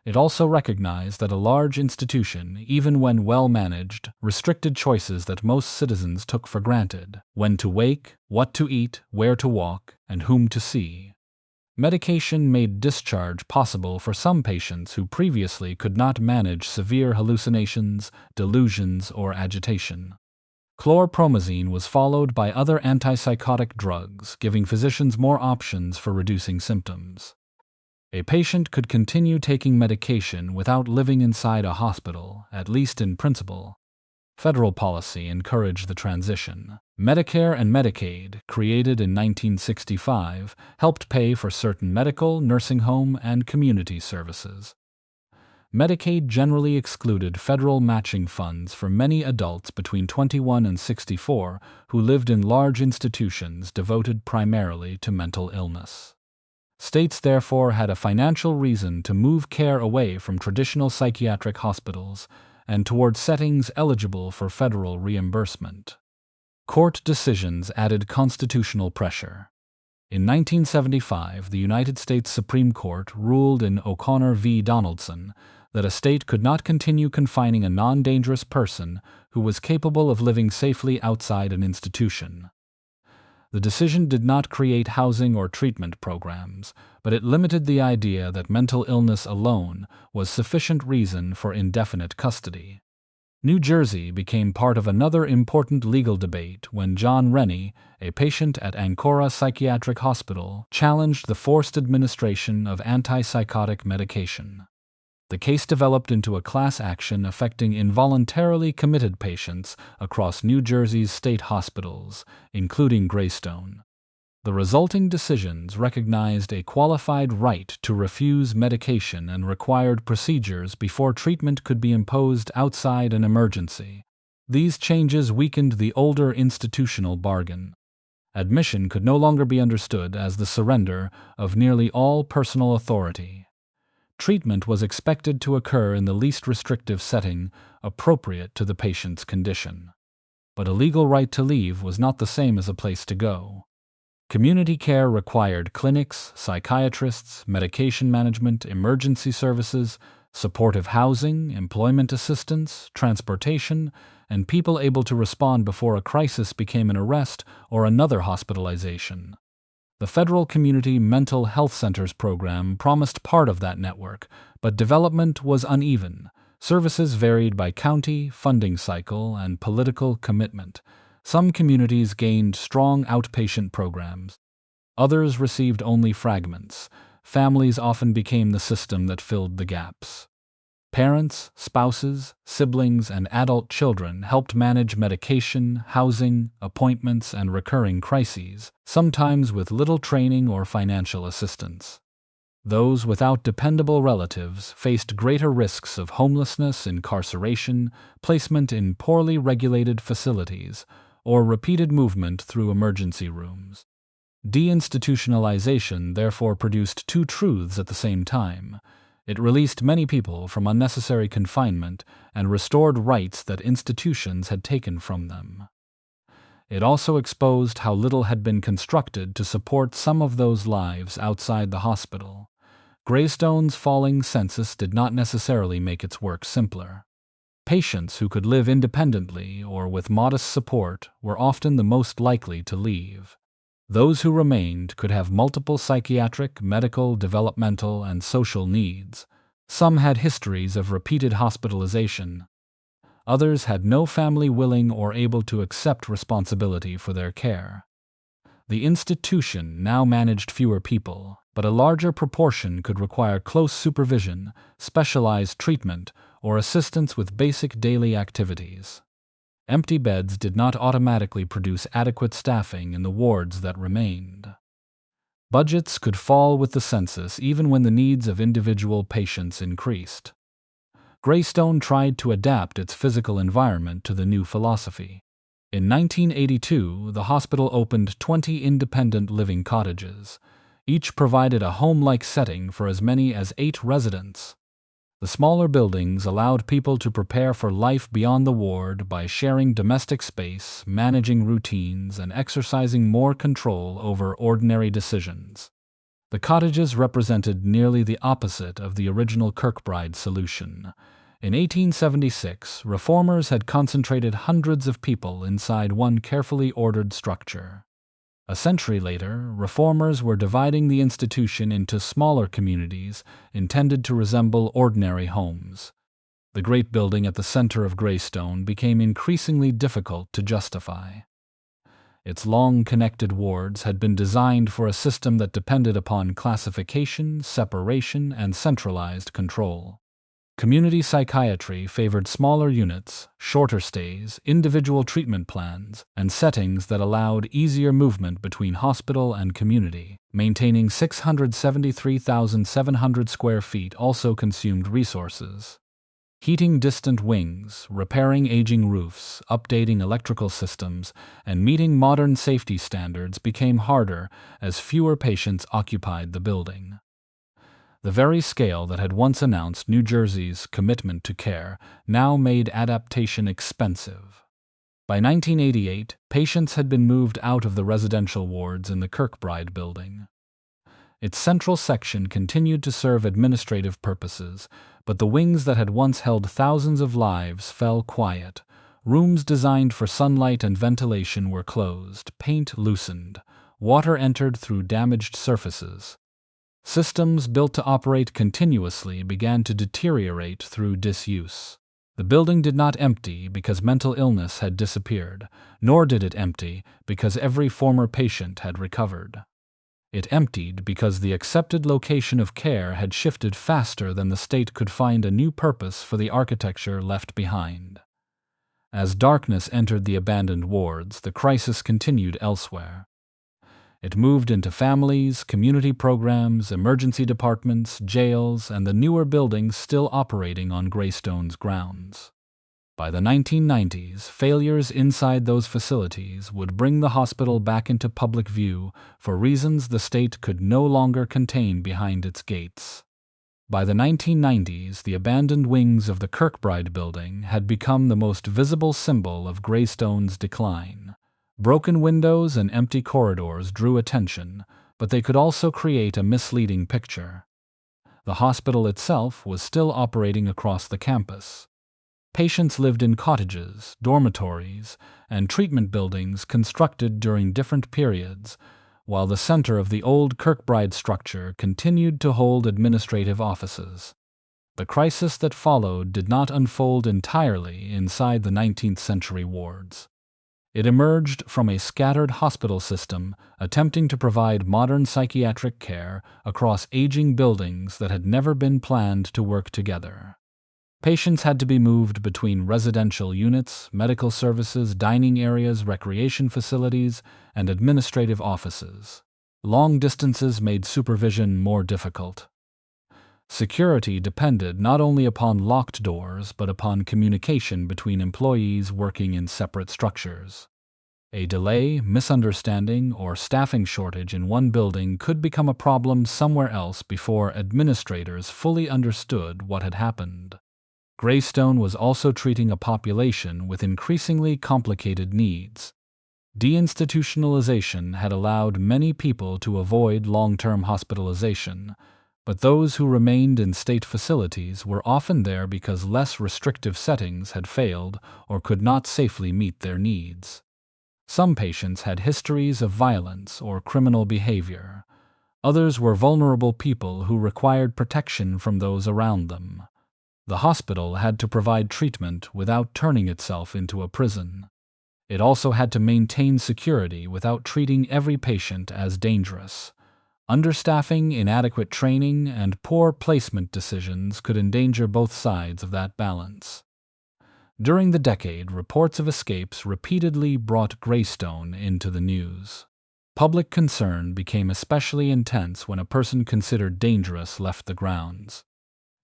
A: It also recognized that a large institution, even when well managed, restricted choices that most citizens took for granted: when to wake, what to eat, where to walk, and whom to see. Medication made discharge possible for some patients who previously could not manage severe hallucinations, delusions, or agitation. Chlorpromazine was followed by other antipsychotic drugs, giving physicians more options for reducing symptoms. A patient could continue taking medication without living inside a hospital, at least in principle. Federal policy encouraged the transition. Medicare and Medicaid, created in 1965, helped pay for certain medical, nursing home, and community services. Medicaid generally excluded federal matching funds for many adults between 21 and 64 who lived in large institutions devoted primarily to mental illness. States therefore had a financial reason to move care away from traditional psychiatric hospitals and toward settings eligible for federal reimbursement. Court decisions added constitutional pressure. In 1975, the United States Supreme Court ruled in O'Connor v. Donaldson that a state could not continue confining a non-dangerous person who was capable of living safely outside an institution. The decision did not create housing or treatment programs, but it limited the idea that mental illness alone was sufficient reason for indefinite custody. New Jersey became part of another important legal debate when John Rennie, a patient at Ancora Psychiatric Hospital, challenged the forced administration of antipsychotic medication. The case developed into a class action affecting involuntarily committed patients across New Jersey's state hospitals, including Greystone. The resulting decisions recognized a qualified right to refuse medication and required procedures before treatment could be imposed outside an emergency. These changes weakened the older institutional bargain. Admission could no longer be understood as the surrender of nearly all personal authority. Treatment was expected to occur in the least restrictive setting appropriate to the patient's condition. But a legal right to leave was not the same as a place to go. Community care required clinics, psychiatrists, medication management, emergency services, Supportive housing, employment assistance, transportation, and people able to respond before a crisis became an arrest or another hospitalization. The Federal Community Mental Health Centers program promised part of that network, but development was uneven. Services varied by county, funding cycle, and political commitment. Some communities gained strong outpatient programs. Others received only fragments. Families often became the system that filled the gaps. Parents, spouses, siblings, and adult children helped manage medication, housing, appointments, and recurring crises, sometimes with little training or financial assistance. Those without dependable relatives faced greater risks of homelessness, incarceration, placement in poorly regulated facilities, or repeated movement through emergency rooms. Deinstitutionalization therefore produced two truths at the same time. It released many people from unnecessary confinement and restored rights that institutions had taken from them. It also exposed how little had been constructed to support some of those lives outside the hospital. Greystone's falling census did not necessarily make its work simpler. Patients who could live independently or with modest support were often the most likely to leave. Those who remained could have multiple psychiatric, medical, developmental, and social needs. Some had histories of repeated hospitalization. Others had no family willing or able to accept responsibility for their care. The institution now managed fewer people, but a larger proportion could require close supervision, specialized treatment, or assistance with basic daily activities. Empty beds did not automatically produce adequate staffing in the wards that remained. Budgets could fall with the census even when the needs of individual patients increased. Greystone tried to adapt its physical environment to the new philosophy. In 1982, the hospital opened 20 independent living cottages. Each provided a home-like setting for as many as 8 residents. The smaller buildings allowed people to prepare for life beyond the ward by sharing domestic space, managing routines, and exercising more control over ordinary decisions. The cottages represented nearly the opposite of the original Kirkbride solution. In 1876, reformers had concentrated hundreds of people inside one carefully ordered structure. A century later, reformers were dividing the institution into smaller communities intended to resemble ordinary homes. The great building at the center of Greystone became increasingly difficult to justify. Its long connected wards had been designed for a system that depended upon classification, separation, and centralized control. Community psychiatry favored smaller units, shorter stays, individual treatment plans, and settings that allowed easier movement between hospital and community. Maintaining 673,700 square feet also consumed resources. Heating distant wings, repairing aging roofs, updating electrical systems, and meeting modern safety standards became harder as fewer patients occupied the building. The very scale that had once announced New Jersey's commitment to care now made adaptation expensive. By 1988, patients had been moved out of the residential wards in the Kirkbride building. Its central section continued to serve administrative purposes, but the wings that had once held thousands of lives fell quiet. Rooms designed for sunlight and ventilation were closed, paint loosened, water entered through damaged surfaces. Systems built to operate continuously began to deteriorate through disuse. The building did not empty because mental illness had disappeared, nor did it empty because every former patient had recovered. It emptied because the accepted location of care had shifted faster than the state could find a new purpose for the architecture left behind. As darkness entered the abandoned wards, the crisis continued elsewhere. It moved into families, community programs, emergency departments, jails, and the newer buildings still operating on Greystone's grounds. By the 1990s, failures inside those facilities would bring the hospital back into public view for reasons the state could no longer contain behind its gates. By the 1990s, the abandoned wings of the Kirkbride building had become the most visible symbol of Greystone's decline. Broken windows and empty corridors drew attention, but they could also create a misleading picture. The hospital itself was still operating across the campus. Patients lived in cottages, dormitories, and treatment buildings constructed during different periods, while the center of the old Kirkbride structure continued to hold administrative offices. The crisis that followed did not unfold entirely inside the 19th century wards. It emerged from a scattered hospital system attempting to provide modern psychiatric care across aging buildings that had never been planned to work together. Patients had to be moved between residential units, medical services, dining areas, recreation facilities, and administrative offices. Long distances made supervision more difficult. Security depended not only upon locked doors but upon communication between employees working in separate structures. A delay, misunderstanding, or staffing shortage in one building could become a problem somewhere else before administrators fully understood what had happened. Greystone was also treating a population with increasingly complicated needs. Deinstitutionalization had allowed many people to avoid long-term hospitalization, but those who remained in state facilities were often there because less restrictive settings had failed or could not safely meet their needs. Some patients had histories of violence or criminal behavior. Others were vulnerable people who required protection from those around them. The hospital had to provide treatment without turning itself into a prison. It also had to maintain security without treating every patient as dangerous. Understaffing, inadequate training, and poor placement decisions could endanger both sides of that balance. During the decade, reports of escapes repeatedly brought Greystone into the news. Public concern became especially intense when a person considered dangerous left the grounds.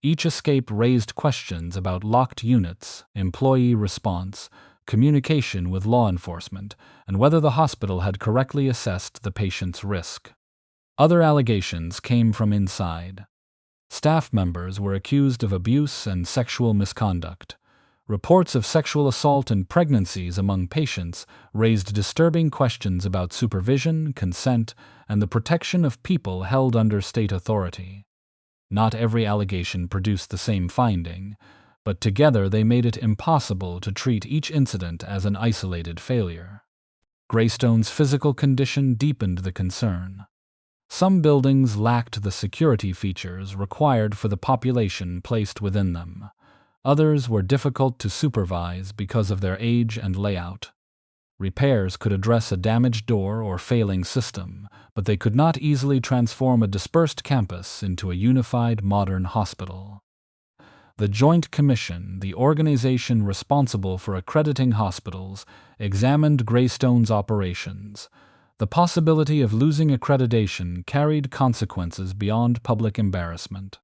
A: Each escape raised questions about locked units, employee response, communication with law enforcement, and whether the hospital had correctly assessed the patient's risk. Other allegations came from inside. Staff members were accused of abuse and sexual misconduct. Reports of sexual assault and pregnancies among patients raised disturbing questions about supervision, consent, and the protection of people held under state authority. Not every allegation produced the same finding, but together they made it impossible to treat each incident as an isolated failure. Greystone's physical condition deepened the concern. Some buildings lacked the security features required for the population placed within them. Others were difficult to supervise because of their age and layout. Repairs could address a damaged door or failing system, but they could not easily transform a dispersed campus into a unified modern hospital. The Joint Commission, the organization responsible for accrediting hospitals, examined Greystone's operations. The possibility of losing accreditation carried consequences beyond public embarrassment.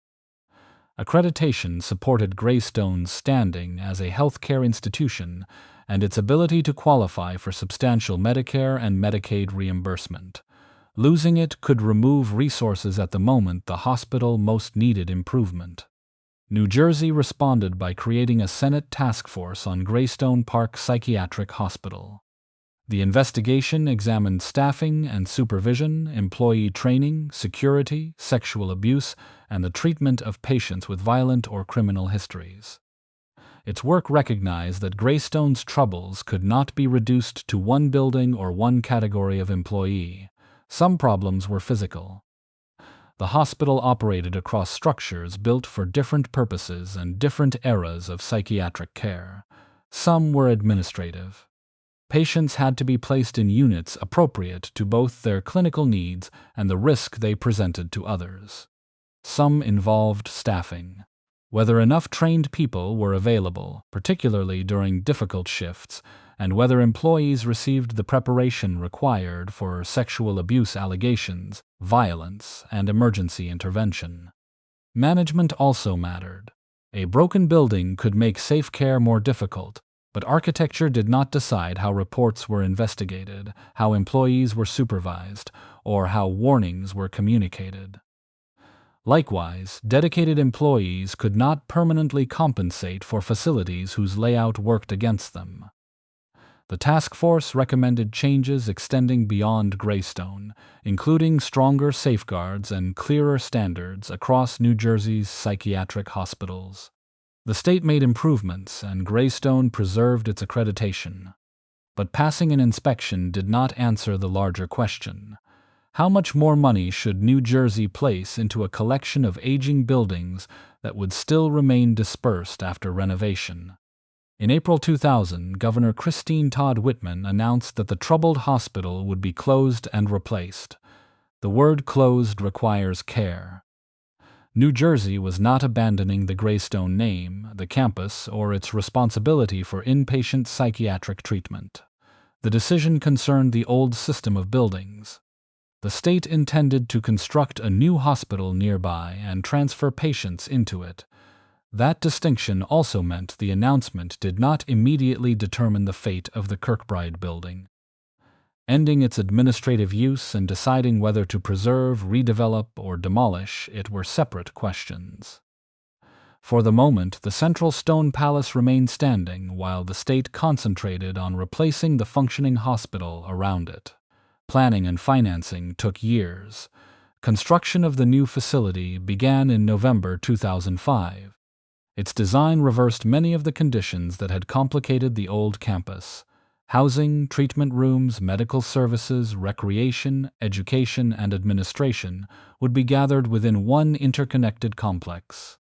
A: Accreditation supported Greystone's standing as a healthcare institution and its ability to qualify for substantial Medicare and Medicaid reimbursement. Losing it could remove resources at the moment the hospital most needed improvement. New Jersey responded by creating a Senate task force on Greystone Park Psychiatric Hospital. The investigation examined staffing and supervision, employee training, security, sexual abuse, and the treatment of patients with violent or criminal histories. Its work recognized that Greystone's troubles could not be reduced to one building or one category of employee. Some problems were physical. The hospital operated across structures built for different purposes and different eras of psychiatric care. Some were administrative. Patients had to be placed in units appropriate to both their clinical needs and the risk they presented to others. Some involved staffing. Whether enough trained people were available, particularly during difficult shifts, and whether employees received the preparation required for sexual abuse allegations, violence, and emergency intervention. Management also mattered. A broken building could make safe care more difficult, but architecture did not decide how reports were investigated, how employees were supervised, or how warnings were communicated. Likewise, dedicated employees could not permanently compensate for facilities whose layout worked against them. The task force recommended changes extending beyond Greystone, including stronger safeguards and clearer standards across New Jersey's psychiatric hospitals. The state made improvements, and Greystone preserved its accreditation. But passing an inspection did not answer the larger question. How much more money should New Jersey place into a collection of aging buildings that would still remain dispersed after renovation? In April 2000, Governor Christine Todd Whitman announced that the troubled hospital would be closed and replaced. The word closed requires care. New Jersey was not abandoning the Greystone name, the campus, or its responsibility for inpatient psychiatric treatment. The decision concerned the old system of buildings. The state intended to construct a new hospital nearby and transfer patients into it. That distinction also meant the announcement did not immediately determine the fate of the Kirkbride building. Ending its administrative use and deciding whether to preserve, redevelop, or demolish it were separate questions. For the moment, the central stone palace remained standing while the state concentrated on replacing the functioning hospital around it. Planning and financing took years. Construction of the new facility began in November 2005. Its design reversed many of the conditions that had complicated the old campus. Housing, treatment rooms, medical services, recreation, education, and administration would be gathered within one interconnected complex.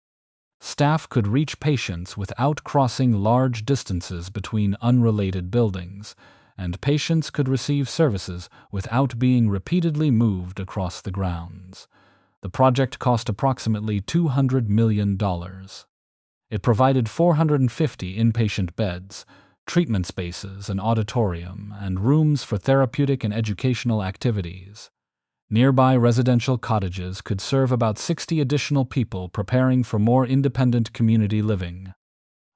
A: Staff could reach patients without crossing large distances between unrelated buildings, and patients could receive services without being repeatedly moved across the grounds. The project cost approximately $200 million. It provided 450 inpatient beds, treatment spaces, an auditorium, and rooms for therapeutic and educational activities. Nearby residential cottages could serve about 60 additional people preparing for more independent community living.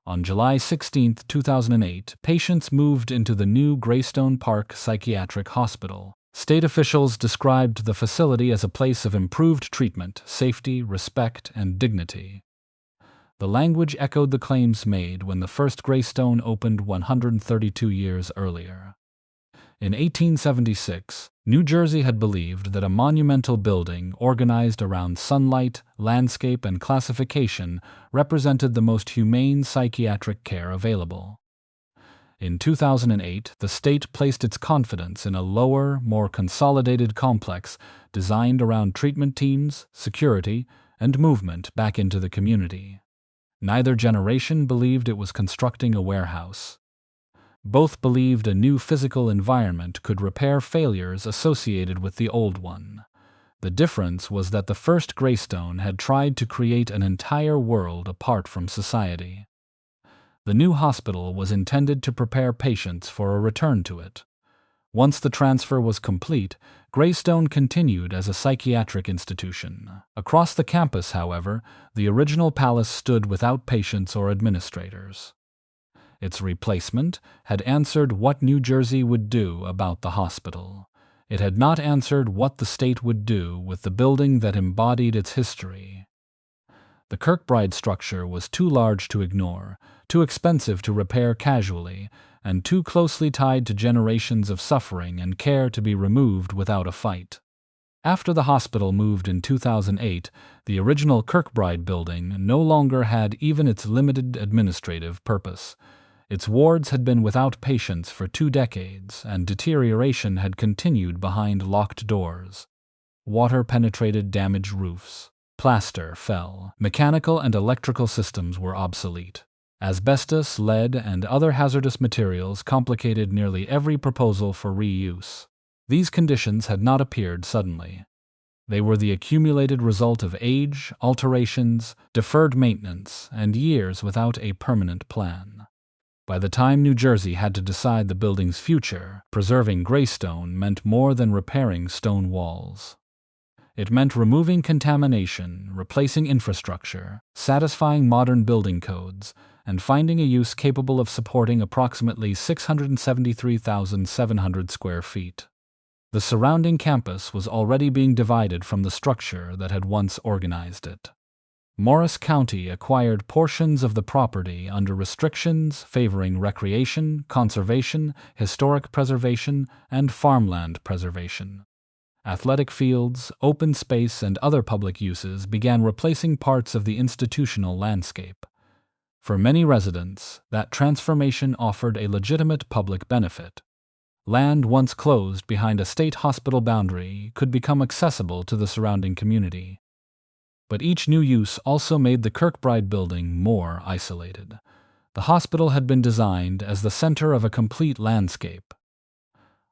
A: On July 16, 2008, patients moved into the new Greystone Park Psychiatric Hospital. State officials described the facility as a place of improved treatment, safety, respect, and dignity. The language echoed the claims made when the first Greystone opened 132 years earlier. In 1876, New Jersey had believed that a monumental building organized around sunlight, landscape, and classification represented the most humane psychiatric care available. In 2008, the state placed its confidence in a lower, more consolidated complex designed around treatment teams, security, and movement back into the community. Neither generation believed it was constructing a warehouse. Both believed a new physical environment could repair failures associated with the old one. The difference was that the first Greystone had tried to create an entire world apart from society. The new hospital was intended to prepare patients for a return to it. Once the transfer was complete, Greystone continued as a psychiatric institution. Across the campus, however, the original palace stood without patients or administrators. Its replacement had answered what New Jersey would do about the hospital. It had not answered what the state would do with the building that embodied its history. The Kirkbride structure was too large to ignore, too expensive to repair casually, and too closely tied to generations of suffering and care to be removed without a fight. After the hospital moved in 2008, the original Kirkbride building no longer had even its limited administrative purpose. Its wards had been without patients for 2 decades, and deterioration had continued behind locked doors. Water penetrated damaged roofs. Plaster fell. Mechanical and electrical systems were obsolete. Asbestos, lead, and other hazardous materials complicated nearly every proposal for reuse. These conditions had not appeared suddenly. They were the accumulated result of age, alterations, deferred maintenance, and years without a permanent plan. By the time New Jersey had to decide the building's future, preserving Greystone meant more than repairing stone walls. It meant removing contamination, replacing infrastructure, satisfying modern building codes, and finding a use capable of supporting approximately 673,700 square feet. The surrounding campus was already being divided from the structure that had once organized it. Morris County acquired portions of the property under restrictions favoring recreation, conservation, historic preservation, and farmland preservation. Athletic fields, open space, and other public uses began replacing parts of the institutional landscape. For many residents, that transformation offered a legitimate public benefit. Land once closed behind a state hospital boundary could become accessible to the surrounding community. But each new use also made the Kirkbride building more isolated. The hospital had been designed as the center of a complete landscape.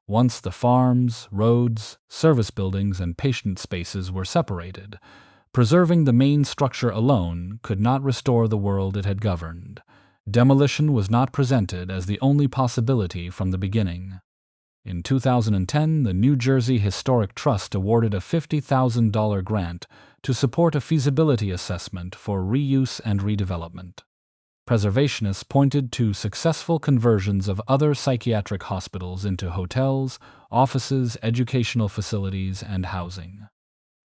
A: Once the farms, roads, service buildings, and patient spaces were separated, preserving the main structure alone could not restore the world it had governed. Demolition was not presented as the only possibility from the beginning. In 2010, the New Jersey Historic Trust awarded a $50,000 grant to support a feasibility assessment for reuse and redevelopment. Preservationists pointed to successful conversions of other psychiatric hospitals into hotels, offices, educational facilities, and housing.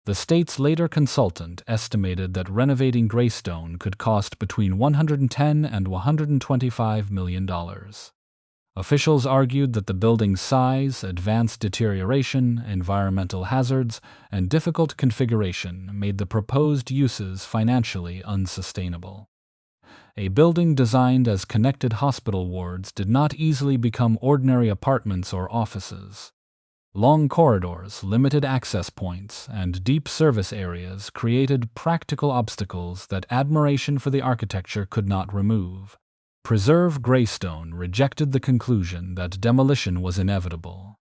A: The state's later consultant estimated that renovating Greystone could cost between $110 and $125 million. Officials argued that the building's size, advanced deterioration, environmental hazards, and difficult configuration made the proposed uses financially unsustainable. A building designed as connected hospital wards did not easily become ordinary apartments or offices. Long corridors, limited access points, and deep service areas created practical obstacles that admiration for the architecture could not remove. Preserve Greystone rejected the conclusion that demolition was inevitable.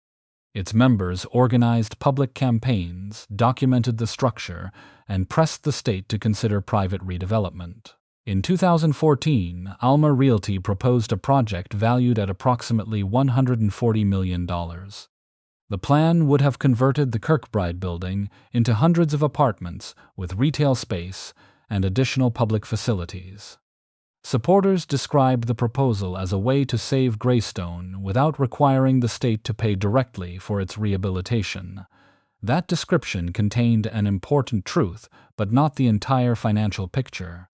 A: Its members organized public campaigns, documented the structure, and pressed the state to consider private redevelopment. In 2014, Alma Realty proposed a project valued at approximately $140 million. The plan would have converted the Kirkbride building into hundreds of apartments with retail space and additional public facilities. Supporters described the proposal as a way to save Greystone without requiring the state to pay directly for its rehabilitation. That description contained an important truth, but not the entire financial picture.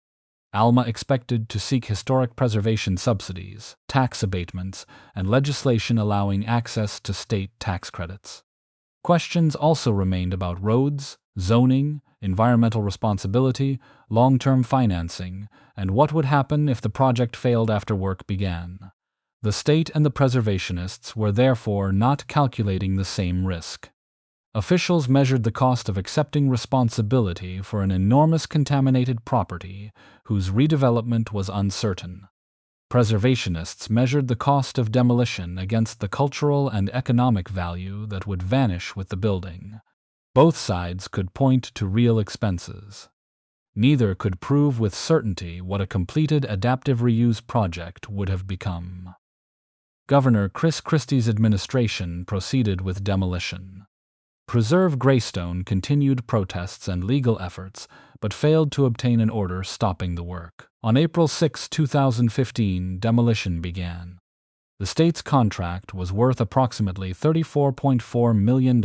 A: Alma expected to seek historic preservation subsidies, tax abatements, and legislation allowing access to state tax credits. Questions also remained about roads, zoning, environmental responsibility, long-term financing, and what would happen if the project failed after work began. The state and the preservationists were therefore not calculating the same risk. Officials measured the cost of accepting responsibility for an enormous contaminated property whose redevelopment was uncertain. Preservationists measured the cost of demolition against the cultural and economic value that would vanish with the building. Both sides could point to real expenses. Neither could prove with certainty what a completed adaptive reuse project would have become. Governor Chris Christie's administration proceeded with demolition. Preserve Greystone continued protests and legal efforts, but failed to obtain an order stopping the work. On April 6, 2015, demolition began. The state's contract was worth approximately $34.4 million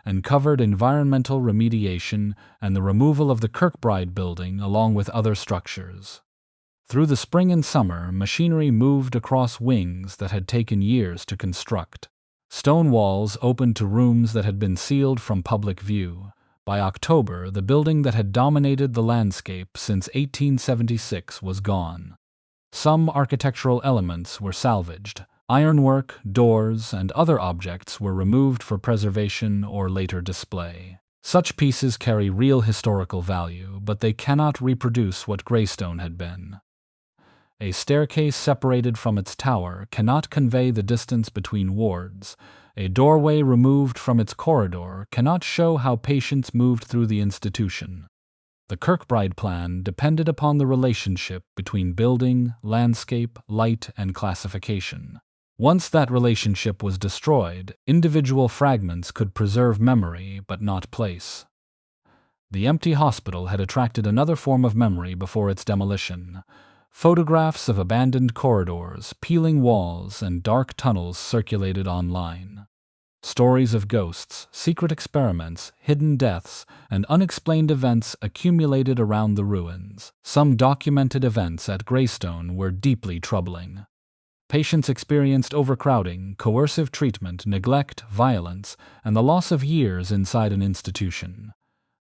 A: and covered environmental remediation and the removal of the Kirkbride building along with other structures. Through the spring and summer, machinery moved across wings that had taken years to construct. Stone walls opened to rooms that had been sealed from public view. By October, the building that had dominated the landscape since 1876 was gone. Some architectural elements were salvaged. Ironwork, doors, and other objects were removed for preservation or later display. Such pieces carry real historical value, but they cannot reproduce what Greystone had been. A staircase separated from its tower cannot convey the distance between wards. A doorway removed from its corridor cannot show how patients moved through the institution. The Kirkbride Plan depended upon the relationship between building, landscape, light, and classification. Once that relationship was destroyed, individual fragments could preserve memory but not place. The empty hospital had attracted another form of memory before its demolition. Photographs of abandoned corridors, peeling walls, and dark tunnels circulated online. Stories of ghosts, secret experiments, hidden deaths, and unexplained events accumulated around the ruins. Some documented events at Greystone were deeply troubling. Patients experienced overcrowding, coercive treatment, neglect, violence, and the loss of years inside an institution.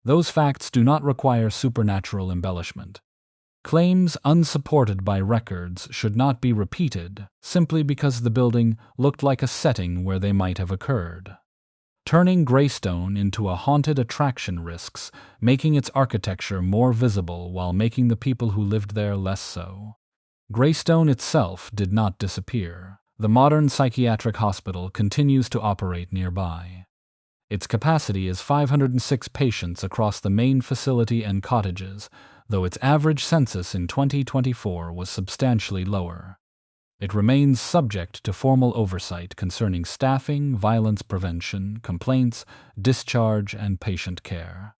A: Those facts do not require supernatural embellishment. Claims unsupported by records should not be repeated simply because the building looked like a setting where they might have occurred. Turning Greystone into a haunted attraction risks making its architecture more visible while making the people who lived there less so. Greystone itself did not disappear. The modern psychiatric hospital continues to operate nearby. Its capacity is 506 patients across the main facility and cottages, though its average census in 2024 was substantially lower. It remains subject to formal oversight concerning staffing, violence prevention, complaints, discharge, and patient care.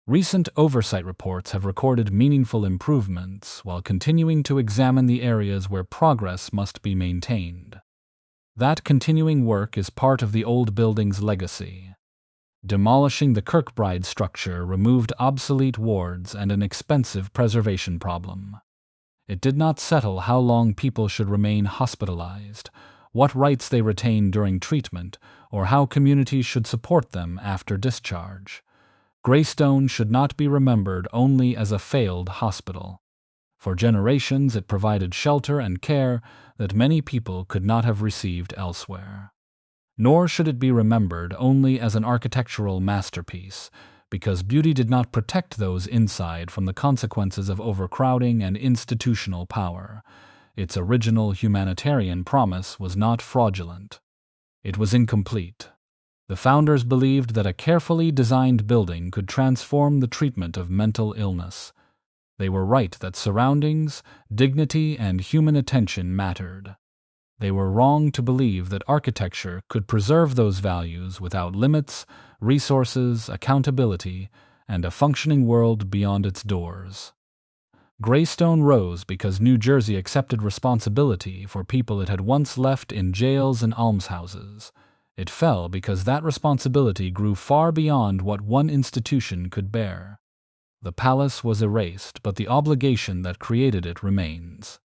A: Recent oversight reports have recorded meaningful improvements while continuing to examine the areas where progress must be maintained. That continuing work is part of the old building's legacy. Demolishing the Kirkbride structure removed obsolete wards and an expensive preservation problem. It did not settle how long people should remain hospitalized, what rights they retain during treatment, or how communities should support them after discharge. Greystone should not be remembered only as a failed hospital. For generations it provided shelter and care that many people could not have received elsewhere. Nor should it be remembered only as an architectural masterpiece, because beauty did not protect those inside from the consequences of overcrowding and institutional power. Its original humanitarian promise was not fraudulent. It was incomplete. The founders believed that a carefully designed building could transform the treatment of mental illness. They were right that surroundings, dignity, and human attention mattered. They were wrong to believe that architecture could preserve those values without limits, resources, accountability, and a functioning world beyond its doors. Greystone rose because New Jersey accepted responsibility for people it had once left in jails and almshouses. It fell because that responsibility grew far beyond what one institution could bear. The palace was erased, but the obligation that created it remains.